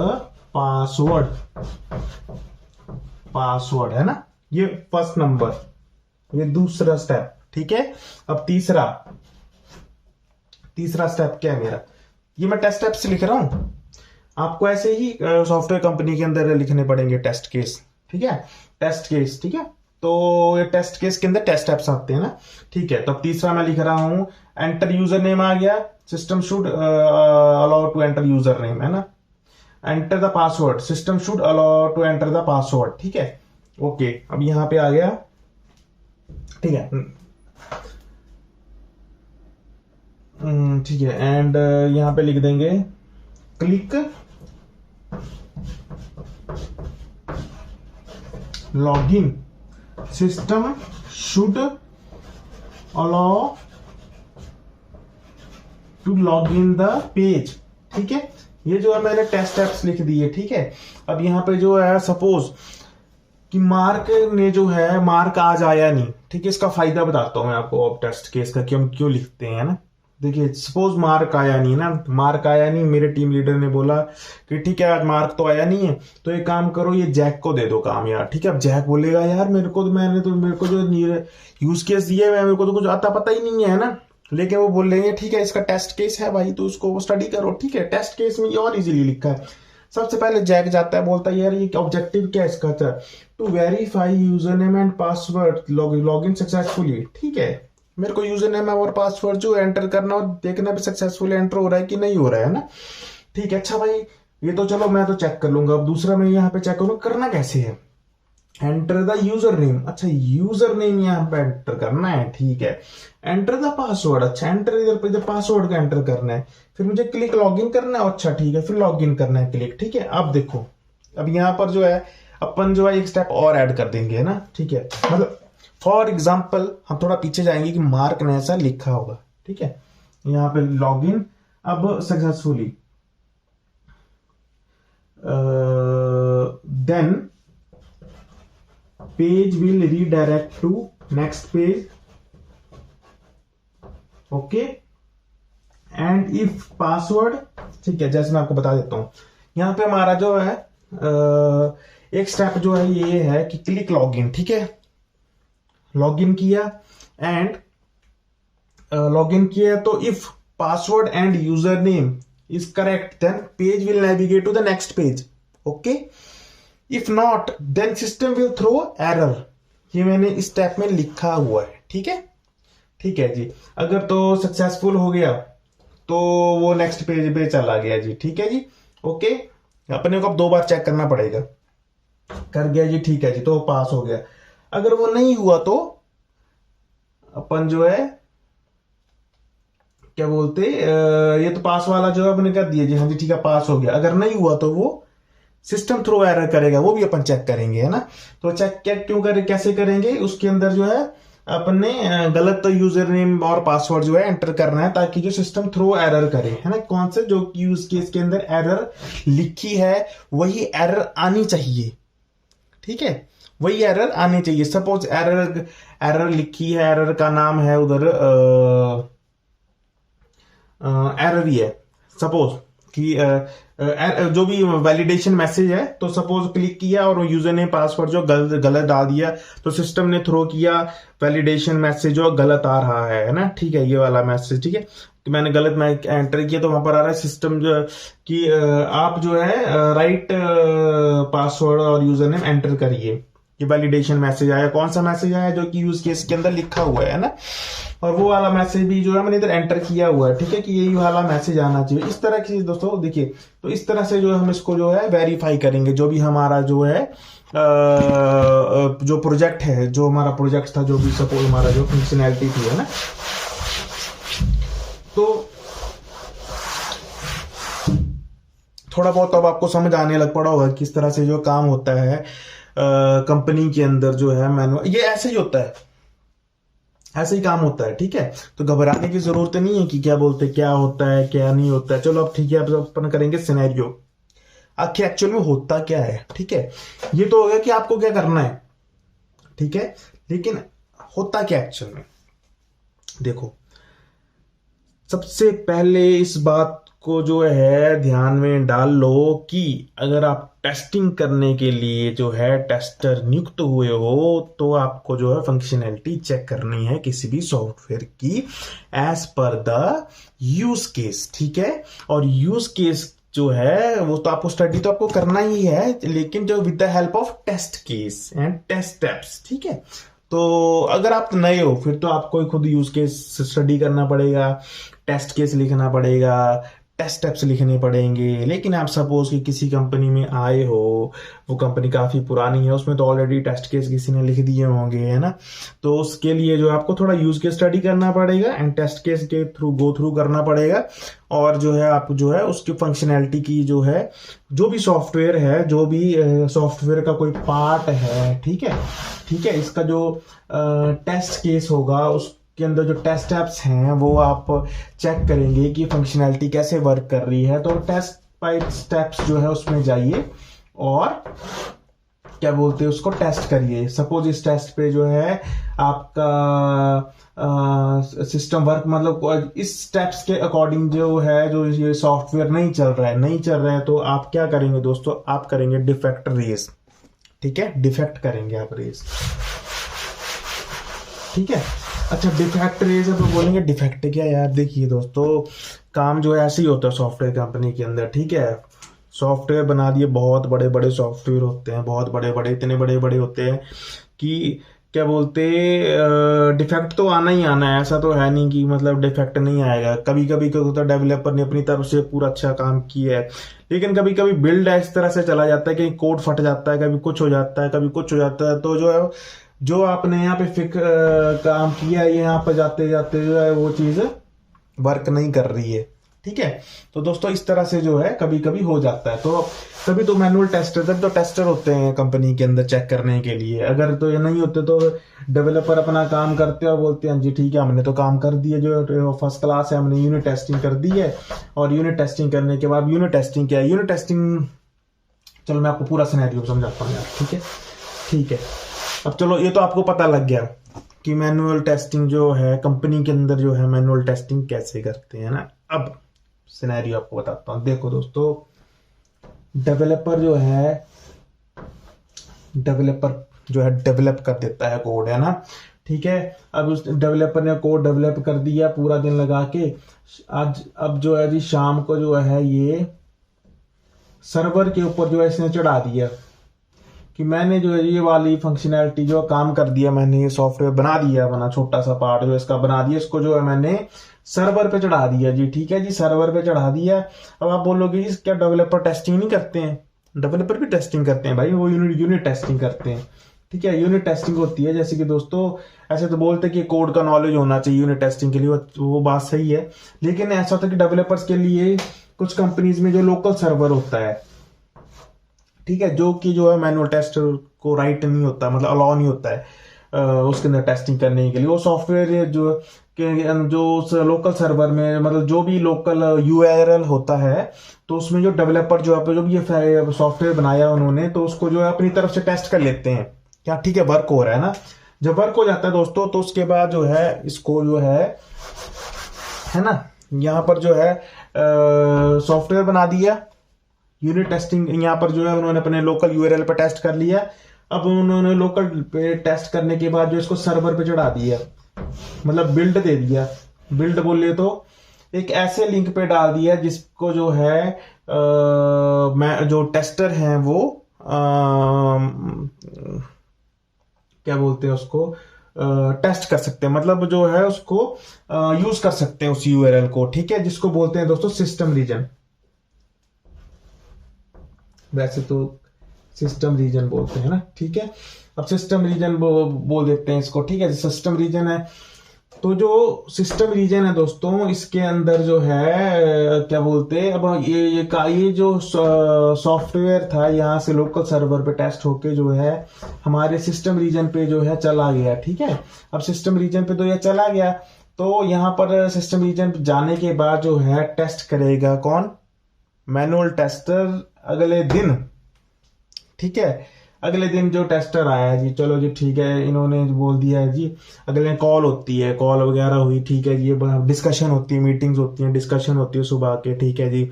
password, है ना, ये फर्स्ट नंबर, ये दूसरा स्टेप, ठीक है। अब तीसरा तीसरा स्टेप क्या है मेरा, ये मैं टेस्ट स्टेप्स लिख रहा हूं, आपको ऐसे ही सॉफ्टवेयर कंपनी के अंदर लिखने पड़ेंगे टेस्ट केस, ठीक है, टेस्ट केस, ठीक है। तो ये टेस्ट केस के अंदर टेस्ट स्टेप्स आते हैं ना, ठीक है। तो तीसरा मैं लिख रहा हूं, एंटर यूजर नेम आ गया, system should allow to enter user name, है ना। Enter the password, system should allow to enter the password, ठीक है, ओके। अब यहां पे आ गया, ठीक है, ठीक है। एंड यहां पे लिख देंगे click login, system should allow to log in the page, ठीक है। ये जो है मैंने टेस्ट एप्स लिख दिए, ठीक है। अब यहाँ पे जो है सपोज कि मार्क ने जो है मार्क आज आया नहीं, ठीक है, इसका फायदा बताता हूं मैं आपको अब टेस्ट केस का कि हम क्यों लिखते हैं ना। देखिए सपोज मार्क आया नहीं ना, मार्क आया नहीं, मेरे टीम लीडर ने बोला कि ठीक है आज मार्क तो आया नहीं है, तो एक काम करो ये जैक को दे दो काम यार, ठीक है। अब जैक बोलेगा यार मेरे को जो यूज केस दिया है मेरे को तो कुछ आता पता ही नहीं है ना, लेकिन वो बोल रहे हैं ठीक है इसका टेस्ट केस है भाई तो उसको स्टडी करो, ठीक है। टेस्ट केस में ये और इजीली लिखा है। सबसे पहले जैक जाता है, बोलता है यार ये ऑब्जेक्टिव क्या है इसका, to verify user name and password log in successfully, ठीक है। मेरे को यूजर नेम और पासवर्ड जो एंटर करना और देखना भी सक्सेसफुली एंटर हो रहा है कि नहीं हो रहा है ना, ठीक है। अच्छा भाई ये तो चलो मैं तो चेक कर लूंगा। अब दूसरा मैं यहाँ पे चेक करूंगा करना कैसे है, एंटर द यूजर नेम, अच्छा यूजर नेम यहाँ पे एंटर करना है, ठीक है। एंटर द पासवर्ड, अच्छा एंटर इधर पे पासवर्ड का एंटर करना है, फिर मुझे क्लिक लॉगिन करना है, अच्छा ठीक है, फिर लॉगिन करना है क्लिक, ठीक है। अब देखो अब यहाँ पर जो है अपन जो है एक स्टेप और ऐड कर देंगे, है ना, ठीक है। मतलब फॉर एग्जाम्पल हम थोड़ा पीछे जाएंगे कि मार्क ने ऐसा लिखा होगा, ठीक है। यहाँ पे लॉगिन अब successfully, then page will redirect to next page, okay. And if password, ठीक है, जैसे मैं आपको बता देता हूं यहां पे हमारा जो है एक स्टेप जो है ये है कि क्लिक लॉगिन, ठीक है। लॉगिन किया एंड लॉगिन किया तो if password and user name is correct then page will navigate to the next page, okay. If not then system will throw error, ये मैंने इस स्टेप में लिखा हुआ है, ठीक है, ठीक है जी। अगर तो सक्सेसफुल हो गया तो वो नेक्स्ट पेज पे चला गया जी, ठीक है जी, ओके। अपने को अब 2 बार चेक करना पड़ेगा, कर गया जी, ठीक है जी, तो पास हो गया। अगर वो नहीं हुआ तो अपन जो है क्या बोलते ये तो पास वाला जो है अपने कर दिया जी, हाँ जी ठीक है पास हो गया। अगर नहीं हुआ तो वो सिस्टम थ्रो एरर करेगा, वो भी अपन चेक करेंगे, है ना। तो चेक क्या क्यों करें, कैसे करेंगे, उसके अंदर जो है अपने गलत यूजर नेम और पासवर्ड जो है एंटर करना है ताकि जो सिस्टम थ्रो एरर करे, है ना। कौन से जो यूज केस के अंदर एरर लिखी है वही एरर आनी चाहिए, ठीक है, वही एरर आनी चाहिए। सपोज एरर लिखी है, एरर का नाम है उधर एरर ही है, सपोज कि जो भी वैलिडेशन मैसेज है, तो सपोज क्लिक किया और यूजर ने पासवर्ड जो गलत डाल दिया तो सिस्टम ने थ्रो किया वैलिडेशन मैसेज जो गलत आ रहा है ना, ठीक है, ये वाला मैसेज, ठीक है। तो मैंने गलत मैं एंटर किया तो वहां पर आ रहा है सिस्टम जो कि आप जो है राइट पासवर्ड और यूजर नेम एंटर करिए, ये वैलिडेशन मैसेज आया। कौन सा मैसेज आया, जो कि यूज केस के अंदर लिखा हुआ है ना, और वो वाला मैसेज भी जो है मैंने इधर एंटर किया हुआ है, ठीक है, कि यही वाला मैसेज आना चाहिए। इस तरह की दोस्तों देखिए, तो इस तरह से जो हम इसको जो है वेरीफाई करेंगे, जो भी हमारा जो है जो प्रोजेक्ट है, जो हमारा प्रोजेक्ट था, जो भी सपोज हमारा जो फंक्शनैलिटी थी, है ना। तो थोड़ा बहुत अब आपको समझ आने लग पड़ा होगा किस तरह से जो काम होता है कंपनी के अंदर जो है मैनुअल, ये ऐसे ही होता है, ऐसे ही काम होता है, ठीक है। तो घबराने की जरूरत नहीं है कि क्या बोलते क्या होता है क्या नहीं होता है। चलो अब ठीक है, अब अपन करेंगे सिनेरियो, आखिर एक्चुअल में होता क्या है, ठीक है। ये तो हो गया कि आपको क्या करना है, ठीक है, लेकिन होता क्या एक्चुअल में। देखो सबसे पहले इस बात को जो है ध्यान में डाल लो कि अगर आप टेस्टिंग करने के लिए जो है टेस्टर नियुक्त हुए हो तो आपको जो है फंक्शनैलिटी चेक करनी है किसी भी सॉफ्टवेयर की as per the use case, ठीक है। और यूज केस जो है वो तो आपको स्टडी तो आपको करना ही है, लेकिन जो with the help of test case and test steps, ठीक है। तो अगर आप नए हो फिर तो आपको खुद यूज केस स्टडी करना पड़ेगा, टेस्ट केस लिखना पड़ेगा, टेस्ट स्टेप्स लिखने पड़ेंगे। लेकिन आप सपोज कि किसी कंपनी में आए हो, वो कंपनी काफी पुरानी है, उसमें तो ऑलरेडी टेस्ट केस किसी ने लिख दिए होंगे, है ना। तो उसके लिए जो आपको थोड़ा यूज केस स्टडी करना पड़ेगा एंड टेस्ट केस के थ्रू गो थ्रू करना पड़ेगा। और जो है आप जो है उसकी फंक्शनैलिटी की जो है, जो भी सॉफ्टवेयर है, जो भी सॉफ्टवेयर का कोई पार्ट है, ठीक है, ठीक है, इसका जो टेस्ट केस होगा उसके अंदर जो टेस्ट एप्स हैं वो आप चेक करेंगे कि फंक्शनैलिटी कैसे वर्क कर रही है। तो टेस्ट बाय स्टेप्स जो है उसमें जाइए और क्या बोलते हैं उसको टेस्ट करिए। सपोज इस टेस्ट पे जो है आपका सिस्टम वर्क, मतलब इस स्टेप्स के अकॉर्डिंग जो है जो ये सॉफ्टवेयर नहीं चल रहा है तो आप क्या करेंगे दोस्तों, आप करेंगे डिफेक्ट रेज, ठीक है, डिफेक्ट करेंगे आप रेज, ठीक है। अच्छा, डिफेक्ट रेज है तो बोलेंगे डिफेक्ट क्या यार, देखिए दोस्तों काम जो है ऐसे ही होता है सॉफ्टवेयर कंपनी के अंदर, ठीक है। सॉफ्टवेयर बना दिए, बहुत बड़े बड़े सॉफ्टवेयर होते हैं, बहुत बड़े बड़े, इतने बड़े बड़े होते हैं कि क्या बोलते, डिफेक्ट तो आना ही आना है, ऐसा तो है नहीं कि मतलब डिफेक्ट नहीं आएगा। कभी कभी क्या होता है, डेवलपर ने अपनी तरफ से पूरा अच्छा काम किया है, लेकिन कभी कभी बिल्ड इस तरह से चला जाता है कि कोड फट जाता है, कभी कुछ हो जाता है, कभी कुछ हो जाता है। तो जो है जो आपने यहाँ पे काम किया है, यहाँ पर जाते जाते जो है वो चीज वर्क नहीं कर रही है, ठीक है। तो दोस्तों इस तरह से जो है कभी कभी हो जाता है। तो तभी तो मैनुअल टेस्टर, तभी तो टेस्टर होते हैं कंपनी के अंदर चेक करने के लिए। अगर तो ये नहीं होते तो डेवलपर अपना काम करते और बोलते हैं जी ठीक है हमने तो काम कर दिया, जो फर्स्ट क्लास है, हमने यूनिट टेस्टिंग कर दी है। और यूनिट टेस्टिंग करने के बाद, यूनिट टेस्टिंग क्या है, यूनिट टेस्टिंग, चलो मैं आपको पूरा सिनेरियो समझाता हूँ यार, ठीक है, ठीक है। अब चलो ये तो आपको पता लग गया कि मैनुअल टेस्टिंग जो है कंपनी के अंदर जो है मैनुअल टेस्टिंग कैसे करते हैं ना। अब सिनेरियो आपको बताता हूं। देखो दोस्तों, डेवलपर जो है डेवलप कर देता है कोड, है ना, ठीक है। अब उस डेवलपर ने कोड डेवलप कर दिया पूरा दिन लगा के, आज अब जो है जी शाम को जो है ये सर्वर के ऊपर जो है इसने चढ़ा दिया कि मैंने जो है ये वाली फंक्शनैलिटी जो काम कर दिया, मैंने ये सॉफ्टवेयर बना दिया, बना छोटा सा पार्ट जो इसका बना दिया, इसको जो है मैंने सर्वर पे चढ़ा दिया जी, ठीक है जी, सर्वर पे चढ़ा दिया। अब आप बोलोगे जी क्या डेवलपर टेस्टिंग नहीं करते हैं? डेवलपर भी टेस्टिंग करते हैं भाई, वो यूनिट टेस्टिंग करते हैं, ठीक है। यूनिट टेस्टिंग होती है, जैसे कि दोस्तों ऐसे तो बोलते हैं कि कोड का नॉलेज होना चाहिए यूनिट टेस्टिंग के लिए, वो बात सही है, लेकिन ऐसा होता है कि डेवलपर्स के लिए कुछ कंपनीज में जो लोकल सर्वर होता है, ठीक है, जो कि जो है मैनुअल टेस्टर को राइट नहीं होता, मतलब अलाउ नहीं होता है उसके अंदर टेस्टिंग करने के लिए। वो सॉफ्टवेयर जो उस लोकल सर्वर में, मतलब जो भी लोकल यूआरएल होता है, तो उसमें जो डेवलपर जो भी ये सॉफ्टवेयर बनाया उन्होंने, तो उसको जो है अपनी तरफ से टेस्ट कर लेते हैं क्या, ठीक है, वर्क हो रहा है ना। जब वर्क हो जाता है दोस्तों, तो उसके बाद जो है इसको जो है ना, यहाँ पर जो है सॉफ्टवेयर बना दिया, यूनिट टेस्टिंग यहाँ पर जो है उन्होंने अपने लोकल यूआरएल पे टेस्ट कर लिया। अब उन्होंने लोकल पे टेस्ट करने के बाद जो इसको सर्वर पे चढ़ा दिया, मतलब बिल्ड दे दिया। बिल्ड बोले तो एक ऐसे लिंक पे डाल दिया जिसको जो है मैं जो टेस्टर हैं वो क्या बोलते हैं उसको, टेस्ट कर सकते हैं, मतलब जो है उसको यूज कर सकते हैं उस यूआरएल को, ठीक है, जिसको बोलते हैं दोस्तों सिस्टम रीजन। वैसे तो सिस्टम रीजन बोलते हैं ना, ठीक है। अब सिस्टम रीजन बोल देते हैं इसको, ठीक है, सिस्टम रीजन है। तो जो सिस्टम रीजन है दोस्तों, इसके अंदर जो है क्या बोलते हैं, अब ये जो सॉफ्टवेयर था यहाँ से लोकल सर्वर पे टेस्ट होके जो है हमारे सिस्टम रीजन पे जो है चला गया, ठीक है। अब सिस्टम रीजन पे तो ये चला गया, तो यहाँ पर सिस्टम रीजन पे जाने के बाद जो है टेस्ट करेगा कौन, मैनुअल टेस्टर अगले दिन, ठीक है। अगले दिन जो टेस्टर आया जी, चलो जी ठीक है, इन्होंने बोल दिया है जी, अगले दिन कॉल होती है, कॉल वगैरह हुई, ठीक है जी, डिस्कशन होती है, मीटिंग्स होती हैं, डिस्कशन होती है सुबह के, ठीक है जी।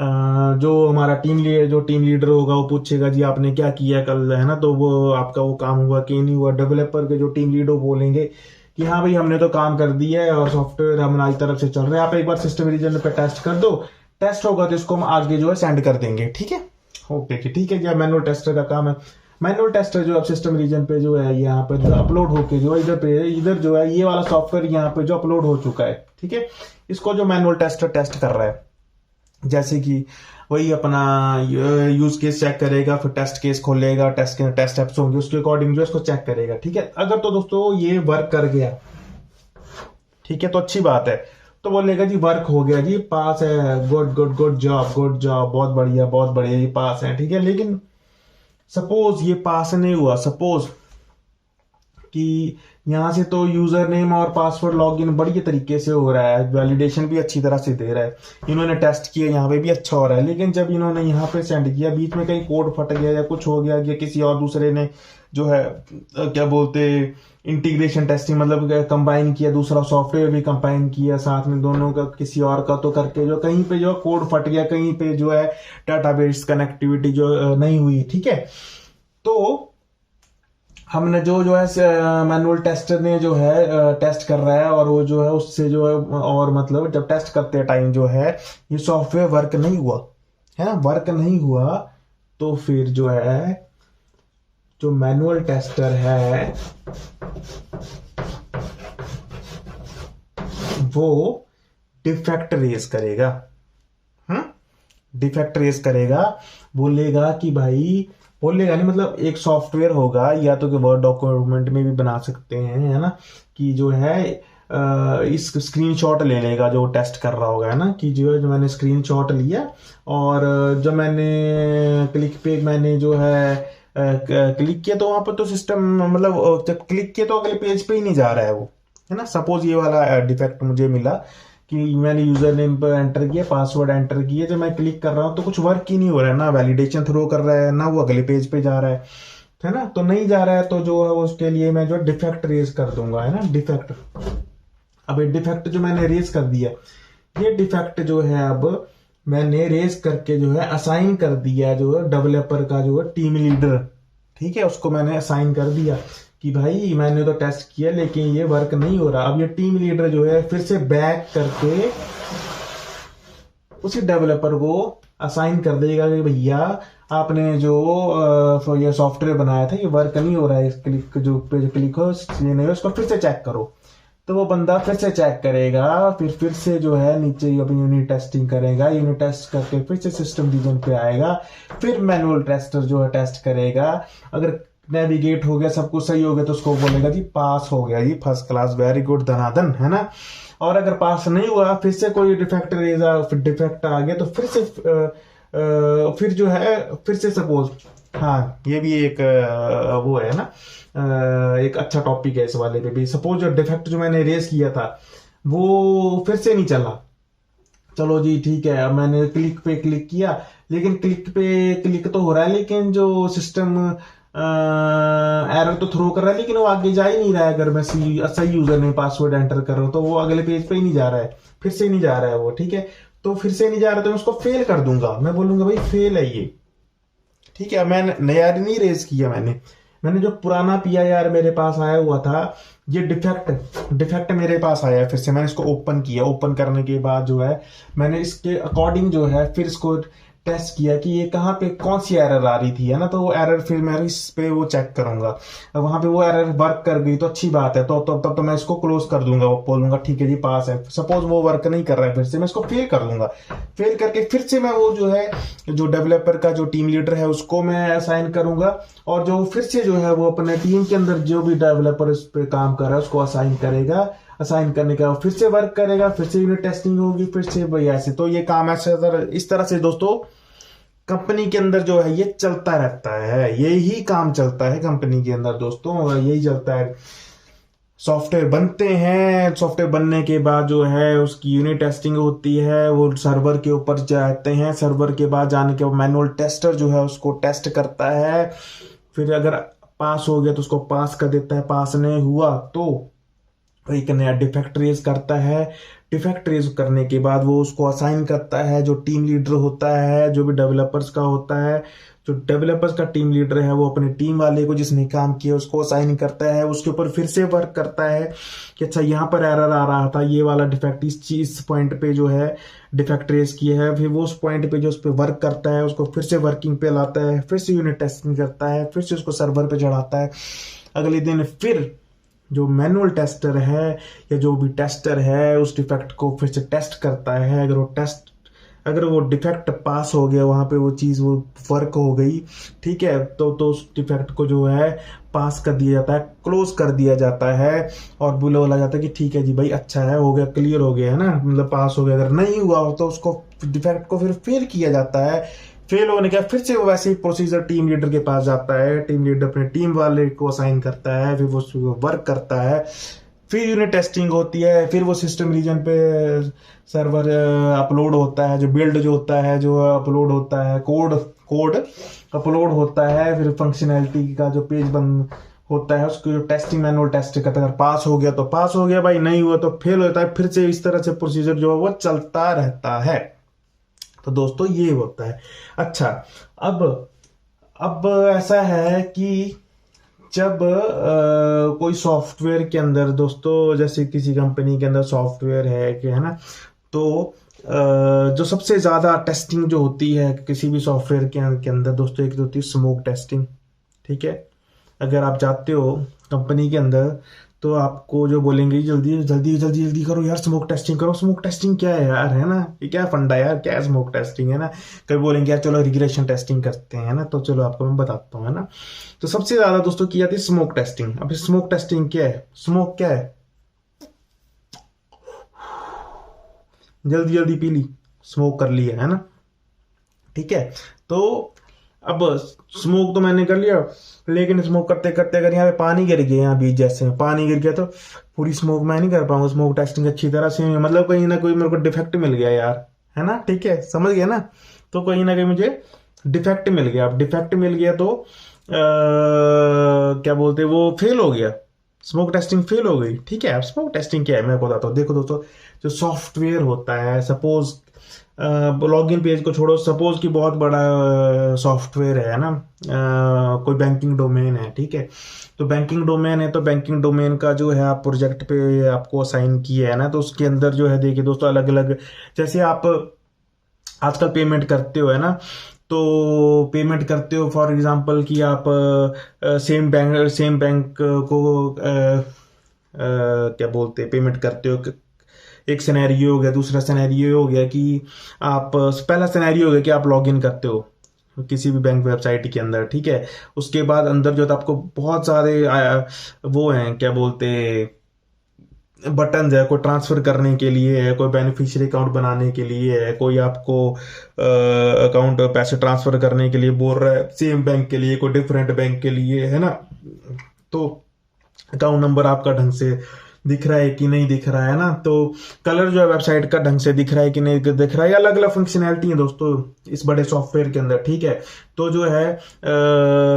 जो हमारा टीम लीडर होगा वो पूछेगा जी आपने क्या किया कल, है ना, तो वो आपका वो काम हुआ कि नहीं हुआ। डेवलपर के जो टीम लीडर बोलेंगे कि हाँ भाई हमने तो काम कर दिया है और सॉफ्टवेयर हमारी तरफ से चल रहा है, आप एक बार सिस्टम रीजन पे टेस्ट कर दो, टेस्ट होगा तो इसको हम आगे जो है सेंड कर देंगे, ठीक है। ओके कि ठीक है जी, मैनुअल टेस्टर का काम है। मैनुअल टेस्टर जो अब सिस्टम रीजन पे जो है यहाँ पे जो अपलोड होके जो इधर जो है ये वाला सॉफ्टवेयर यहाँ पे जो अपलोड हो चुका है, ठीक है, इसको जो मैनुअल टेस्टर टेस्ट कर रहा है, जैसे कि वही अपना यूज केस चेक करेगा, फिर टेस्ट केस खोलेगा, टेस्ट एप्स होंगे उसके अकॉर्डिंग जो इसको चेक करेगा, ठीक है। अगर तो दोस्तों ये वर्क कर गया, ठीक है, तो अच्छी बात है, तो बोलेगा जी वर्क हो गया जी, पास है, गुड गुड गुड जॉब, बहुत बढ़िया, ये पास है, ठीक है। लेकिन सपोज ये पास नहीं हुआ, सपोज कि यहां से तो यूजर नेम और पासवर्ड लॉगिन बढ़िया तरीके से हो रहा है, वैलिडेशन भी अच्छी तरह से दे रहा है, इन्होंने टेस्ट किया यहाँ पे भी अच्छा हो रहा है, लेकिन जब इन्होंने यहाँ पे सेंड किया, बीच में कहीं कोड फट गया या कुछ हो गया, या किसी और दूसरे ने जो है क्या बोलते इंटीग्रेशन टेस्टिंग, मतलब कंबाइन किया, दूसरा सॉफ्टवेयर भी कंबाइन किया साथ में दोनों का, किसी और का, तो करके जो कहीं पे जो कोड फट गया, कहीं पे जो है डाटाबेस कनेक्टिविटी जो नहीं हुई, ठीक है। तो हमने जो है मैनुअल टेस्टर ने जो है टेस्ट कर रहा है, और वो जो है उससे जो है, और मतलब जब टेस्ट करते टाइम जो है ये सॉफ्टवेयर वर्क नहीं हुआ, है ना, वर्क नहीं हुआ, तो फिर जो है जो मैनुअल टेस्टर है वो डिफेक्ट रेज करेगा, डिफेक्ट रेज करेगा, बोलेगा कि भाई, बोलेगा नहीं, मतलब एक सॉफ्टवेयर होगा, या तो कि वर्ड डॉक्यूमेंट में भी बना सकते हैं, है ना, कि जो है इस स्क्रीनशॉट ले लेगा जो टेस्ट कर रहा होगा, है ना, कि जो मैंने स्क्रीनशॉट लिया, और जब मैंने क्लिक पे मैंने जो है क्लिक किया, तो वहां पर तो सिस्टम, मतलब जब क्लिक किया तो अगले पेज पे ही नहीं जा रहा है वो, है ना। सपोज ये वाला डिफेक्ट मुझे मिला कि मैंने यूजर नेम पर एंटर किया, पासवर्ड एंटर किया, जब मैं क्लिक कर रहा हूँ तो कुछ वर्क ही नहीं हो रहा है, ना वैलिडेशन थ्रो कर रहा है, ना वो अगले पेज पे जा रहा है ना, तो नहीं जा रहा है, तो जो है उसके लिए मैं जो डिफेक्ट रेज कर दूंगा, है ना, डिफेक्ट। अब ये डिफेक्ट जो मैंने रेज कर दिया, ये डिफेक्ट जो है अब मैंने रेज करके जो है असाइन कर दिया जो है डेवलपर का जो है टीम लीडर, ठीक है, उसको मैंने असाइन कर दिया कि भाई मैंने तो टेस्ट किया लेकिन ये वर्क नहीं हो रहा। अब ये टीम लीडर जो है फिर से बैक करके उसी डेवलपर को असाइन कर देगा कि भैया आपने जो ये सॉफ्टवेयर बनाया था ये वर्क नहीं हो रहा है, इस क्लिक जो पेज क्लिक हो ये नहीं हो, इसको फिर से चेक करो। तो वो बंदा फिर से चेक करेगा, फिर से जो है नीचे अपनी यूनिट टेस्टिंग करेगा, यूनिट टेस्ट करके फिर से सिस्टम रीजन पे आएगा, फिर मैनुअल टेस्टर जो है टेस्ट करेगा, अगर नेविगेट हो गया, सब कुछ सही हो गया, तो उसको बोलेगा जी पास हो गया जी, फर्स्ट क्लास, वेरी गुड, धनाधन, है ना। और अगर पास नहीं हुआ, फिर से कोई डिफेक्ट डिफेक्ट आ गया, तो फिर से फिर जो है फिर से सपोज, हाँ ये भी एक वो है ना, एक अच्छा टॉपिक है इस वाले पे भी। सपोज जो डिफेक्ट जो मैंने रेज किया था वो फिर से नहीं चला, चलो जी ठीक है, अब मैंने क्लिक पे क्लिक किया, लेकिन क्लिक पे क्लिक तो हो रहा है, लेकिन जो सिस्टम एरर तो थ्रो कर रहा है, लेकिन वो आगे जा ही नहीं रहा है। अगर मैं सही यूजर ने पासवर्ड एंटर कर रहा हूं तो वो अगले पेज पे ही नहीं जा रहा है, फिर से नहीं जा रहा है वो, ठीक है। तो फिर से नहीं जा रहा तो मैं उसको फेल कर दूंगा, मैं बोलूंगा भाई फेल है ये, ठीक है। मैंने नया नहीं रेज किया, मैंने जो पुराना PIR मेरे पास आया हुआ था, ये डिफेक्ट मेरे पास आया है, फिर से मैंने इसको ओपन किया, ओपन करने के बाद जो है मैंने इसके अकॉर्डिंग जो है फिर इसको टेस्ट किया कि ये कहाँ पे कौन सी एरर आ रही थी, है ना, तो वो एरर फिर मैं इस पे वो चेक करूंगा, वहां पे वो एरर वर्क कर गई तो अच्छी बात है, तो तब तो मैं इसको क्लोज कर दूंगा, वो बोलूंगा ठीक है जी पास है। सपोज वो वर्क नहीं कर रहा है, फिर से मैं इसको फेल कर दूंगा, फेल करके फिर से मैं वो जो है जो डेवलपर का जो टीम लीडर है उसको मैं असाइन करूंगा, और जो फिर से जो है वो अपने टीम के अंदर जो भी डेवलपर इस पे काम कर रहा है उसको असाइन करेगा, असाइन करने का फिर से वर्क करेगा, फिर से यूनिट टेस्टिंग होगी, फिर से भाई ऐसे। तो ये काम ऐसे इस तरह से दोस्तों कंपनी के अंदर जो है ये चलता रहता है, यही काम चलता है कंपनी के अंदर दोस्तों, यही चलता है। सॉफ्टवेयर बनते हैं, सॉफ्टवेयर बनने के बाद जो है उसकी यूनिट टेस्टिंग होती है, वो सर्वर के ऊपर जाते हैं, सर्वर के बाद जाने के बाद मैनुअल टेस्टर जो है उसको टेस्ट करता है, फिर अगर पास हो गया तो उसको पास कर देता है, पास नहीं हुआ तो एक नया डिफेक्ट रेज करता है। डिफेक्ट रेज करने के बाद वो उसको असाइन करता है, जो टीम लीडर होता है, जो भी डेवलपर्स का होता है, जो डेवलपर्स का टीम लीडर है वो अपने टीम वाले को जिसने काम किया उसको असाइन करता है, उसके ऊपर फिर से वर्क करता है कि अच्छा यहाँ पर एरर आ रहा था, ये वाला डिफेक्ट इस चीज पॉइंट पे जो है डिफेक्ट रेज किया है, फिर वो उस पॉइंट पे जो उस पर वर्क करता है उसको फिर से वर्किंग पे लाता है, फिर से यूनिट टेस्टिंग करता है, फिर से उसको सर्वर पे चढ़ाता है। अगले दिन फिर जो मैनुअल टेस्टर है या जो भी टेस्टर है उस डिफेक्ट को फिर से टेस्ट करता है। अगर वो डिफेक्ट पास हो गया, वहां पे वो चीज वो वर्क हो गई, ठीक है, तो उस डिफेक्ट को जो है पास कर दिया जाता है, क्लोज कर दिया जाता है और बोला जाता है कि ठीक है जी भाई, अच्छा है, हो गया, क्लियर हो गया है ना, मतलब पास हो गया। अगर नहीं हुआ हो तो उसको डिफेक्ट को फिर फेल किया जाता है। फेल होने के बाद फिर से वो वैसे ही प्रोसीजर टीम लीडर के पास जाता है, टीम लीडर अपने टीम वाले को असाइन करता है, फिर वो वर्क करता है, फिर यूनिट टेस्टिंग होती है, फिर वो सिस्टम रीजन पे सर्वर अपलोड होता है, जो बिल्ड जो होता है, जो अपलोड होता है, कोड कोड अपलोड होता है, फिर फंक्शनैलिटी का जो पेज बंद होता है उसको जो टेस्टिंग मैनुअल टेस्ट करता है। अगर पास हो गया तो पास हो गया भाई, नहीं हुआ तो फेल होता है। फिर से इस तरह से प्रोसीजर जो है वो चलता रहता है। तो दोस्तों ये होता है। अच्छा, अब अब ऐसा है कि जब कोई सॉफ्टवेयर के अंदर दोस्तों, जैसे किसी कंपनी के अंदर सॉफ्टवेयर है कि है ना, तो जो सबसे ज्यादा टेस्टिंग जो होती है किसी भी सॉफ्टवेयर के अंदर दोस्तों, एक तो होती है स्मोक टेस्टिंग। ठीक है, अगर आप जाते हो कंपनी के अंदर तो आपको जो बोलेंगे जल्दी जल्दी जल्दी जल्दी करो यार, स्मोक टेस्टिंग करो। स्मोक टेस्टिंग क्या है यार, है ना, ये क्या फंडा यार, क्या है स्मोक टेस्टिंग, है ना। कभी बोलेंगे यार चलो रिग्रेशन टेस्टिंग करते हैं, है ना, तो चलो आपको मैं बताता हूँ, है ना। तो सबसे ज्यादा दोस्तों की जाती है स्मोक टेस्टिंग। अब स्मोक टेस्टिंग क्या है, स्मोक क्या है, जल्दी जल्दी पी ली, स्मोक कर लिया, है ना, ठीक है। तो अब स्मोक तो मैंने कर लिया, लेकिन स्मोक करते करते अगर यहाँ पे पानी गिर गया, यहाँ बीच जैसे पानी गिर गया तो पूरी स्मोक मैं नहीं कर पाऊंगा स्मोक टेस्टिंग अच्छी तरह से, मतलब कहीं ना कोई मेरे को डिफेक्ट मिल गया यार, है ना, ठीक है, समझ गया ना। तो कहीं ना कहीं मुझे डिफेक्ट मिल गया। अब डिफेक्ट मिल गया तो क्या बोलते हैं, वो फेल हो गया, स्मोक टेस्टिंग फेल हो गई। ठीक है, अब स्मोक टेस्टिंग क्या है मैं बताता हूँ। देखो दोस्तों, जो सॉफ्टवेयर होता है, सपोज लॉगिन पेज को छोड़ो, सपोज कि बहुत बड़ा सॉफ्टवेयर है ना, कोई बैंकिंग डोमेन है, ठीक है, तो बैंकिंग डोमेन है, तो बैंकिंग डोमेन का जो है आप प्रोजेक्ट पे आपको असाइन किया है ना, तो उसके अंदर जो है देखिए दोस्तों, अलग अलग, जैसे आप आजकल पेमेंट करते हो, है ना, तो पेमेंट करते हो फॉर एग्जांपल कि आप सेम बैंक को क्या बोलते हैं, पेमेंट करते हो। एक सिनेरियो हो गया, दूसरा सिनेरियो हो गया कि आप, पहला सिनेरियो हो गया कि आप लॉगिन करते हो किसी भी बैंक वेबसाइट के अंदर, ठीक है, उसके बाद अंदर जो है आपको बहुत सारे वो हैं, क्या बोलते, बटन है, कोई ट्रांसफर करने के लिए है, कोई बेनिफिशियरी अकाउंट बनाने के लिए है, कोई आपको अकाउंट पैसे ट्रांसफर करने के लिए बोल रहा है, सेम बैंक के लिए, कोई डिफरेंट बैंक के लिए, है ना। तो अकाउंट नंबर आपका ढंग से दिख रहा है कि नहीं दिख रहा है ना, तो कलर जो है वेबसाइट का ढंग से दिख रहा है कि नहीं दिख रहा है, अलग अलग फंक्शनैलिटी है दोस्तों इस बड़े सॉफ्टवेयर के अंदर, ठीक है। तो जो है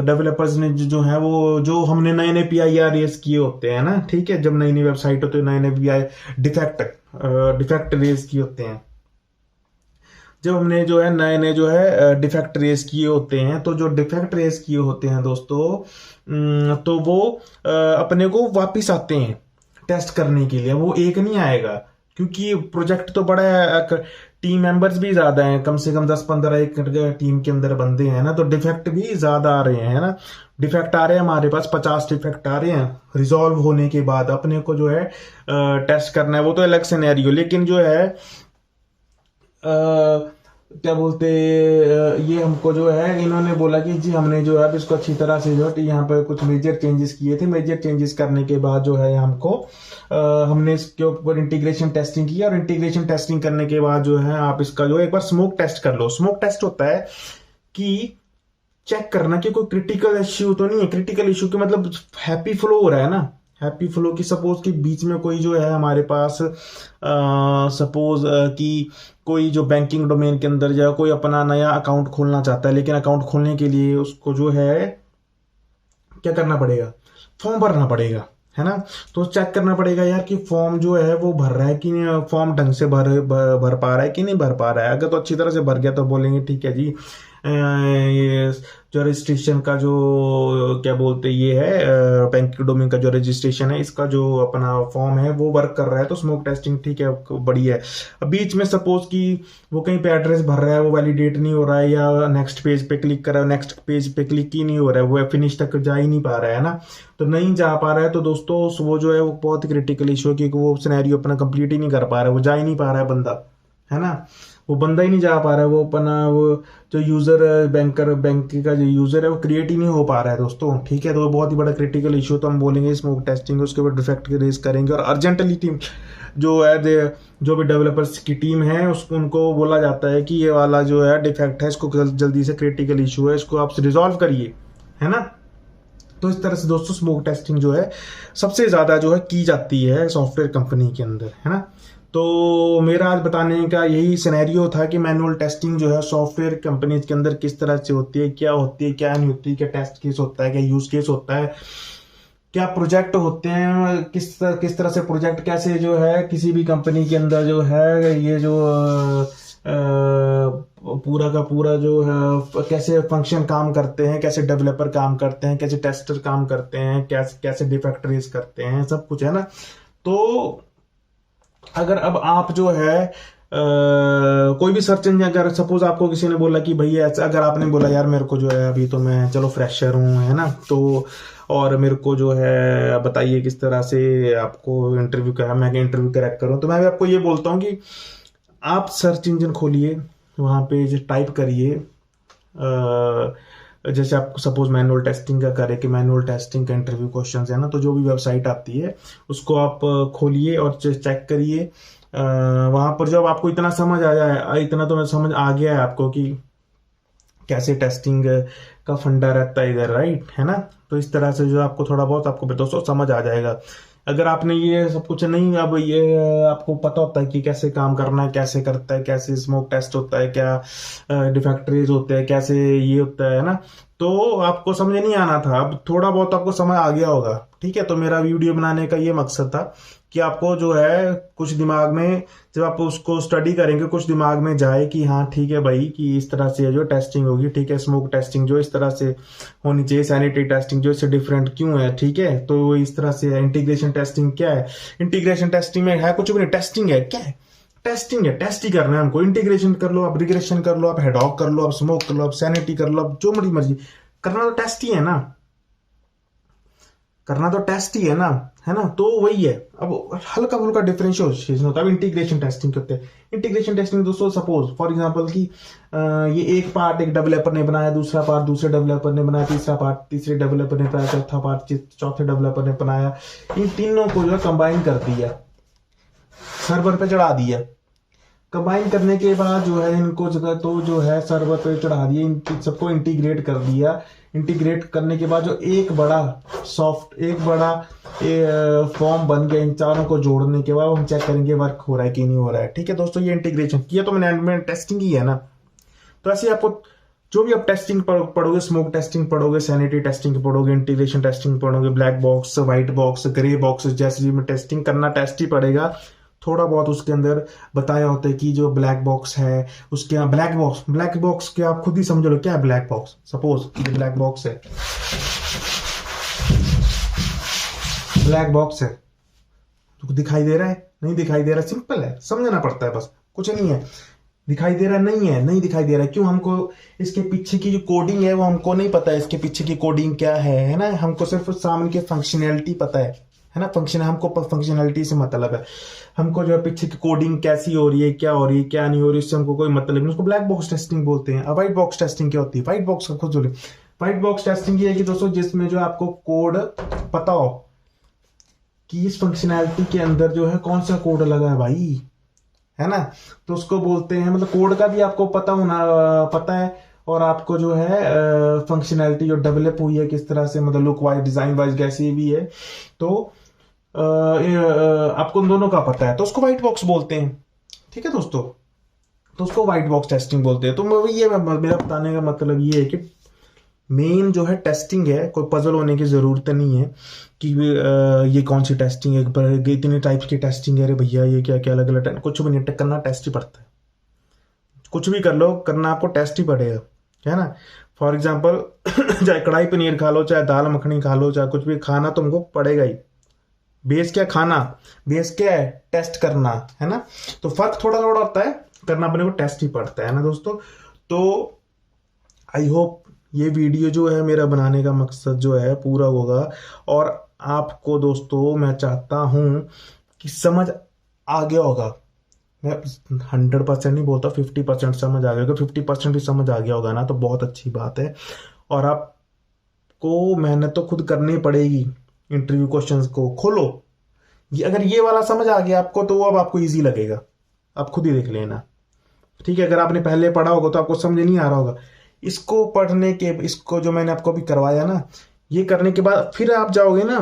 डेवलपर्स ने जो है वो, जो हमने नए नए PIR रेस किए होते हैं ना, ठीक है, जब नई नई वेबसाइट होती है, नए नए PI डिफेक्ट रेस किए होते हैं, जब हमने जो है नए नए जो है डिफेक्ट रेस किए होते हैं, तो जो डिफेक्ट रेस किए होते हैं दोस्तों, तो वो अपने को वापिस आते हैं टेस्ट करने के लिए। वो एक नहीं आएगा, क्योंकि प्रोजेक्ट तो बड़ा है, टीम मेंबर्स भी ज्यादा हैं, कम से कम 10-15 एक टीम के अंदर बंदे हैं ना, तो डिफेक्ट भी ज्यादा आ रहे हैं, है ना। डिफेक्ट आ रहे हैं हमारे पास 50 डिफेक्ट आ रहे हैं। रिजॉल्व होने के बाद अपने को जो है टेस्ट करना है, वो तो अलग सिनेरियो। लेकिन जो है क्या बोलते, ये हमको जो है इन्होंने बोला कि जी हमने जो है अब इसको अच्छी तरह से जो है यहाँ पे कुछ मेजर चेंजेस किए थे। मेजर चेंजेस करने के बाद जो है हमको हमने इसके ऊपर इंटीग्रेशन टेस्टिंग की, और इंटीग्रेशन टेस्टिंग करने के बाद जो है आप इसका जो एक बार स्मोक टेस्ट कर लो। स्मोक टेस्ट होता है कि चेक करना कि कोई क्रिटिकल इश्यू तो नहीं है। क्रिटिकल इश्यू के मतलब हैप्पी फ्लो हो रहा है ना, हैप्पी फ्लो की सपोज कि बीच में कोई जो है हमारे पास सपोज कि कोई जो बैंकिंग डोमेन के अंदर जो कोई अपना नया अकाउंट खोलना चाहता है, लेकिन अकाउंट खोलने के लिए उसको जो है क्या करना पड़ेगा, फॉर्म भरना पड़ेगा, है ना। तो चेक करना पड़ेगा यार कि फॉर्म जो है वो भर रहा है कि नहीं, फॉर्म ढंग से भर पा रहा है कि नहीं भर पा रहा है। अगर तो अच्छी तरह से भर गया तो बोलेंगे ठीक है जी, ये जो रजिस्ट्रेशन का जो क्या बोलते ये है, बैंक डोमेन का जो रजिस्ट्रेशन है, इसका जो अपना फॉर्म है वो वर्क कर रहा है, तो स्मोक टेस्टिंग ठीक है, बढ़िया है। अब बीच में सपोज कि वो कहीं पे एड्रेस भर रहा है, वो वैलिडेट नहीं हो रहा है, या नेक्स्ट पेज पे क्लिक कर रहा है, नेक्स्ट पेज पे क्लिक ही नहीं हो रहा है, वो फिनिश तक जा ही नहीं पा रहा है ना, तो नहीं जा पा रहा है, तो दोस्तों वो जो है वो बहुत ही क्रिटिकल इशू है, क्योंकि वो सिनेरियो अपना कंप्लीट ही नहीं कर पा रहा है, वो जा ही नहीं पा रहा है बंदा, है ना। वो बंदा ही नहीं जा पा रहा है, वो अपना वो जो यूजर बैंक का जो यूजर है वो क्रिएट ही नहीं हो पा रहा है दोस्तों, ठीक है। तो वो बहुत ही बड़ा क्रिटिकल इशू, तो हम बोलेंगे स्मोक टेस्टिंग, उसके ऊपर डिफेक्ट रेज करेंगे, और अर्जेंटली टीम जो है जो भी डेवलपर्स की टीम है उसको उनको बोला जाता है कि ये वाला जो है डिफेक्ट है, इसको जल्दी से, क्रिटिकल इशू है, इसको आप रिजॉल्व करिए, है ना। तो इस तरह से दोस्तों स्मोक टेस्टिंग जो है सबसे ज्यादा जो है की जाती है सॉफ्टवेयर कंपनी के अंदर, है ना। तो मेरा आज बताने का यही सिनेरियो था कि मैनुअल टेस्टिंग जो है सॉफ्टवेयर कंपनीज के अंदर किस तरह से होती है, क्या होती है, क्या नहीं होती, क्या टेस्ट केस होता है, क्या यूज केस होता है, क्या प्रोजेक्ट होते हैं, किस तरह से प्रोजेक्ट कैसे जो है किसी भी कंपनी के अंदर जो है ये जो पूरा का पूरा जो है कैसे फंक्शन काम करते हैं, कैसे डेवलपर काम करते हैं, कैसे टेस्टर काम करते हैं, कैसे डिफेक्ट रेज करते हैं, सब कुछ है ना। तो अगर अब आप जो है कोई भी सर्च इंजन, अगर सपोज आपको किसी ने बोला कि भैया ऐसा, अगर आपने बोला यार मेरे को जो है अभी तो मैं चलो फ्रेशर हूँ, है ना, तो और मेरे को जो है बताइए किस तरह से आपको इंटरव्यू का, मैं इंटरव्यू क्रैक करूँ, तो मैं भी आपको ये बोलता हूँ कि आप सर्च इंजन खोलिए, वहाँ पे टाइप करिए, जैसे आप सपोज मैनुअल टेस्टिंग का करें कि मैनुअल टेस्टिंग का इंटरव्यू क्वेश्चंस है ना, तो जो भी वेबसाइट आती है उसको आप खोलिए और चेक करिए। वहां पर जब आपको इतना समझ आ जाए, इतना तो मैं समझ आ गया है आपको कि कैसे टेस्टिंग का फंडा रहता है इधर, राइट, है ना। तो इस तरह से जो आपको थोड़ा बहुत आपको दोस्तों समझ आ जाएगा। अगर आपने ये सब कुछ नहीं, अब ये आपको पता होता है कि कैसे काम करना है, कैसे करता है, कैसे स्मोक टेस्ट होता है, क्या डिफेक्ट रेज होते हैं, कैसे ये होता है ना, तो आपको समझ नहीं आना था, अब थोड़ा बहुत आपको समझ आ गया होगा, ठीक है। तो मेरा वीडियो बनाने का ये मकसद था कि आपको जो है कुछ दिमाग में, जब आप उसको स्टडी करेंगे, कुछ दिमाग में जाए कि हाँ ठीक है भाई, कि इस तरह से जो टेस्टिंग होगी, ठीक है, स्मोक टेस्टिंग जो इस तरह से होनी चाहिए, सैनिटरी टेस्टिंग जो इससे डिफरेंट क्यों है, ठीक है, तो इस तरह से इंटीग्रेशन टेस्टिंग क्या है, इंटीग्रेशन टेस्टिंग में है कुछ भी नहीं, टेस्टिंग है, क्या है, टेस्टिंग है, टेस्ट ही करना है हमको। इंटीग्रेशन कर लो आप, रिग्रेशन कर लो आप, हेडॉक कर लो आप, स्मोक कर लो आप, सैनिटी कर लो आप, जो मर्जी मर्जी करना, तो टेस्ट ही है ना, करना तो टेस्ट ही है ना, है ना। तो वही है, अब हल्का फुल्का डिफरेंशिएशन होता है। अब इंटीग्रेशन टेस्टिंग करते हैं, इंटीग्रेशन टेस्टिंग दोस्तों सपोज फॉर एग्जांपल कि ये एक पार्ट एक डेवलपर ने बनाया, दूसरा पार्ट दूसरे डेवलपर ने बनाया, तीसरा पार्ट तीसरे डेवलपर ने बनाया, चौथा पार्ट चौथे डेवलपर ने बनाया, इन तीनों को जो कंबाइन कर दिया, सर्वर पे चढ़ा दिया। कंबाइन करने के बाद जो है इनको जगह तो जो है सर्वर पे चढ़ा दिया, इन सबको इंटीग्रेट कर दिया। इंटीग्रेट करने के बाद जो एक बड़ा फॉर्म बन गया, इन चारों को जोड़ने के बाद हम चेक करेंगे वर्क हो रहा है कि नहीं हो रहा है, ठीक है दोस्तों। ये इंटीग्रेशन किया तो मैंने टेस्टिंग ही है ना। तो ऐसे आपको जो भी आप टेस्टिंग पढ़ोगे, स्मोक टेस्टिंग पढ़ोगे, सैनिटरी टेस्टिंग पढ़ोगे, इंटीग्रेशन टेस्टिंग पढ़ोगे, black box, white box, grey box, जैसे भी टेस्टिंग करना टेस्ट ही पड़ेगा। थोड़ा बहुत उसके अंदर बताया होता है कि जो ब्लैक बॉक्स है उसके यहाँ ब्लैक बॉक्स के आप खुद ही समझ लो क्या है ब्लैक बॉक्स। सपोज ये ब्लैक बॉक्स है, ब्लैक बॉक्स है, तो दिखाई दे रहा है, नहीं दिखाई दे रहा, सिंपल है, समझना पड़ता है बस, कुछ नहीं है। दिखाई दे रहा नहीं है, नहीं दिखाई दे रहा है, क्यों, हमको इसके पीछे की जो कोडिंग है वो हमको नहीं पता है, इसके पीछे की कोडिंग क्या है ना। हमको सिर्फ सामने की फंक्शनैलिटी पता है ना, हमको फंक्शनैलिटी से मतलब है, हमको जो है पीछे की कोडिंग कैसी हो रही है, क्या हो रही है, क्या नहीं हो रही, इससे हमको कोई मतलब नहीं। उसको ब्लैक बॉक्स टेस्टिंग बोलते हैं। अब व्हाइट बॉक्स टेस्टिंग क्या होती है, व्हाइट बॉक्स का खुद व्हाइट बॉक्स टेस्टिंग ये है कि दोस्तों जिसमें जो आपको कोड पता हो कि इस फंक्शनैलिटी के अंदर जो है कौन सा कोड लगा है भाई, है ना, तो उसको बोलते हैं, मतलब कोड का भी आपको पता है, और आपको जो है फंक्शनैलिटी जो डेवलप हुई है किस तरह से, मतलब लुक वाइज, डिजाइन वाइज कैसी भी है, तो आपको उन दोनों का पता है, तो उसको व्हाइट बॉक्स बोलते हैं, ठीक है दोस्तों। तो उसको व्हाइट बॉक्स टेस्टिंग बोलते हैं। तो ये मेरा बताने का मतलब ये है कि मेन जो है टेस्टिंग है, कोई पजल होने की ज़रूरत नहीं है कि ये कौन सी टेस्टिंग है, इतने टाइप्स की टेस्टिंग है, अरे भैया ये क्या क्या अलग अलग, कुछ भी नहीं करना, टेस्ट ही पड़ता है। कुछ भी कर लो, करना आपको टेस्ट ही पड़ेगा, है ना। फॉर एग्जाम्पल चाहे कढ़ाई पनीर खा लो, चाहे दाल मखनी खा लो, चाहे कुछ भी, खाना तुमको पड़ेगा ही। बेस क्या खाना, बेस क्या है टेस्ट करना, है ना। तो फर्क थोड़ा थोड़ा होता है, करना अपने को टेस्ट ही पड़ता है ना दोस्तों। तो आई होप ये वीडियो जो है मेरा बनाने का मकसद जो है पूरा होगा, और आपको दोस्तों मैं चाहता हूं कि समझ आ गया होगा। मैं 100% नहीं बोलता, 50% समझ आ गया होगा, 50% भी समझ आ गया होगा ना तो बहुत अच्छी बात है। और आपको मेहनत तो खुद करनी पड़ेगी, इंटरव्यू क्वेश्चंस को खोलो। ये अगर ये वाला समझ आ गया आपको तो अब आपको इजी लगेगा, आप खुद ही देख लेना, ठीक है। अगर आपने पहले पढ़ा होगा तो आपको समझ नहीं आ रहा होगा। इसको पढ़ने के, इसको जो मैंने आपको अभी करवाया ना, ये करने के बाद फिर आप जाओगे ना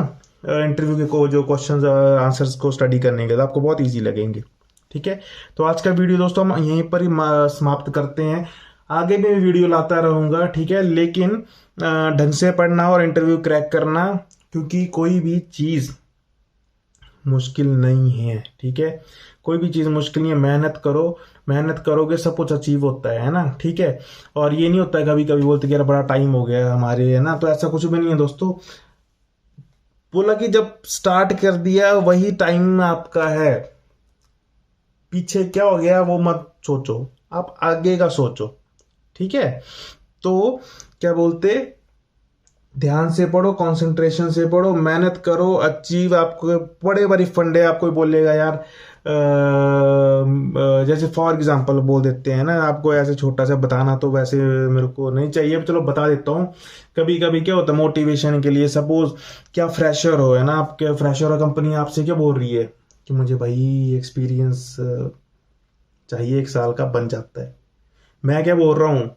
इंटरव्यू के को जो क्वेश्चंस आंसर्स को स्टडी करने के, तो आपको बहुत इजी लगेंगे, ठीक है। तो आज का वीडियो दोस्तों हम यहीं पर ही समाप्त करते हैं। आगे भी वीडियो लाता रहूंगा, ठीक है, लेकिन ढंग से पढ़ना और इंटरव्यू क्रैक करना, क्योंकि कोई भी चीज मुश्किल नहीं है, ठीक है। कोई भी चीज मुश्किल नहीं है, मेहनत करो, मेहनत करोगे सब कुछ अचीव होता है ना, ठीक है। और ये नहीं होता है कभी कभी बोलते कि यार बड़ा टाइम हो गया हमारे, है ना, तो ऐसा कुछ भी नहीं है दोस्तों। बोला कि जब स्टार्ट कर दिया वही टाइम आपका है, पीछे क्या हो गया वो मत सोचो, आप आगे का सोचो, ठीक है। तो क्या बोलते, ध्यान से पढ़ो, कंसंट्रेशन से पढ़ो, मेहनत करो, अचीव आपको बड़े बड़े फंडे। आपको बोलेगा यार जैसे फॉर एग्जांपल बोल देते हैं ना, आपको ऐसे छोटा सा बताना तो वैसे मेरे को नहीं चाहिए, चलो बता देता हूँ। कभी कभी क्या होता है मोटिवेशन के लिए, सपोज क्या फ्रेशर हो, है ना, आपके फ्रेशर कंपनी आपसे क्या बोल रही है कि मुझे भाई एक्सपीरियंस चाहिए 1 साल का, बन जाता है। मैं क्या बोल रहा हूँ,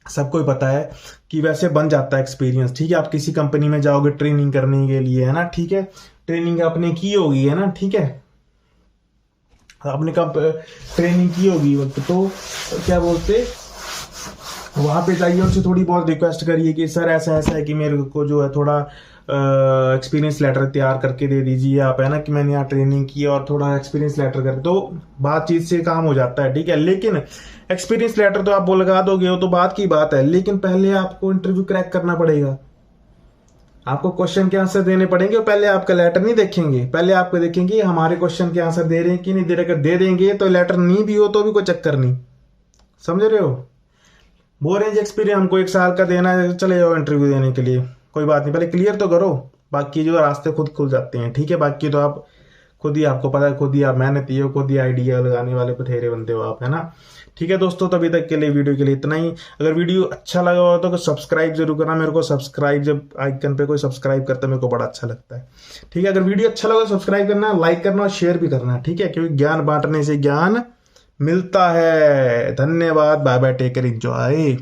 सबको ही पता है कि वैसे बन जाता है एक्सपीरियंस, ठीक है। आप किसी कंपनी में जाओगे ट्रेनिंग करने के लिए, है ना, ठीक है, ट्रेनिंग आपने की होगी, है ना, ठीक है, आपने कब ट्रेनिंग की होगी वक्त, तो क्या बोलते, वहां पे जाइए, उनसे थोड़ी बहुत रिक्वेस्ट करिए कि सर ऐसा ऐसा है कि मेरे को जो है थोड़ा एक्सपीरियंस लेटर तैयार करके दे दीजिए आप, है ना, कि मैंने यहाँ ट्रेनिंग की और थोड़ा एक्सपीरियंस लेटर कर, तो बातचीत से काम हो जाता है, ठीक है। लेकिन एक्सपीरियंस लेटर तो आप वो लगा दोगे, वो तो बात की बात है, लेकिन पहले आपको इंटरव्यू क्रैक करना पड़ेगा, आपको क्वेश्चन के आंसर देने पड़ेंगे। और पहले आपका लेटर नहीं देखेंगे, पहले आपको देखेंगे हमारे क्वेश्चन के आंसर दे रहे हैं कि नहीं दे रहे। अगर दे देंगे तो लेटर नहीं भी हो तो भी कोई चक्कर नहीं, समझ रहे हो। बोल रहे हैं एक्सपीरियंस हमको 1 साल का देना है, चले जाओ इंटरव्यू देने के लिए, कोई बात नहीं, पहले क्लियर तो करो, बाकी जो रास्ते खुद खुल जाते हैं, ठीक है। बाकी तो आप खुद ही, आपको पता है, खुद ही आप मेहनती हो, खुद ही आइडिया लगाने वाले बथेरे बनते हो आप, है ना, ठीक है दोस्तों। तभी तक के लिए वीडियो के लिए इतना ही। अगर वीडियो अच्छा लगा हो तो सब्सक्राइब जरूर करना मेरे को, सब्सक्राइब जब आइकन पे कोई सब्सक्राइब करता है मेरे को बड़ा अच्छा लगता है, ठीक है। अगर वीडियो अच्छा लगा सब्सक्राइब करना, लाइक करना और शेयर भी करना, ठीक है, क्योंकि ज्ञान बांटने से ज्ञान मिलता है। धन्यवाद, bye bye, take care, enjoy.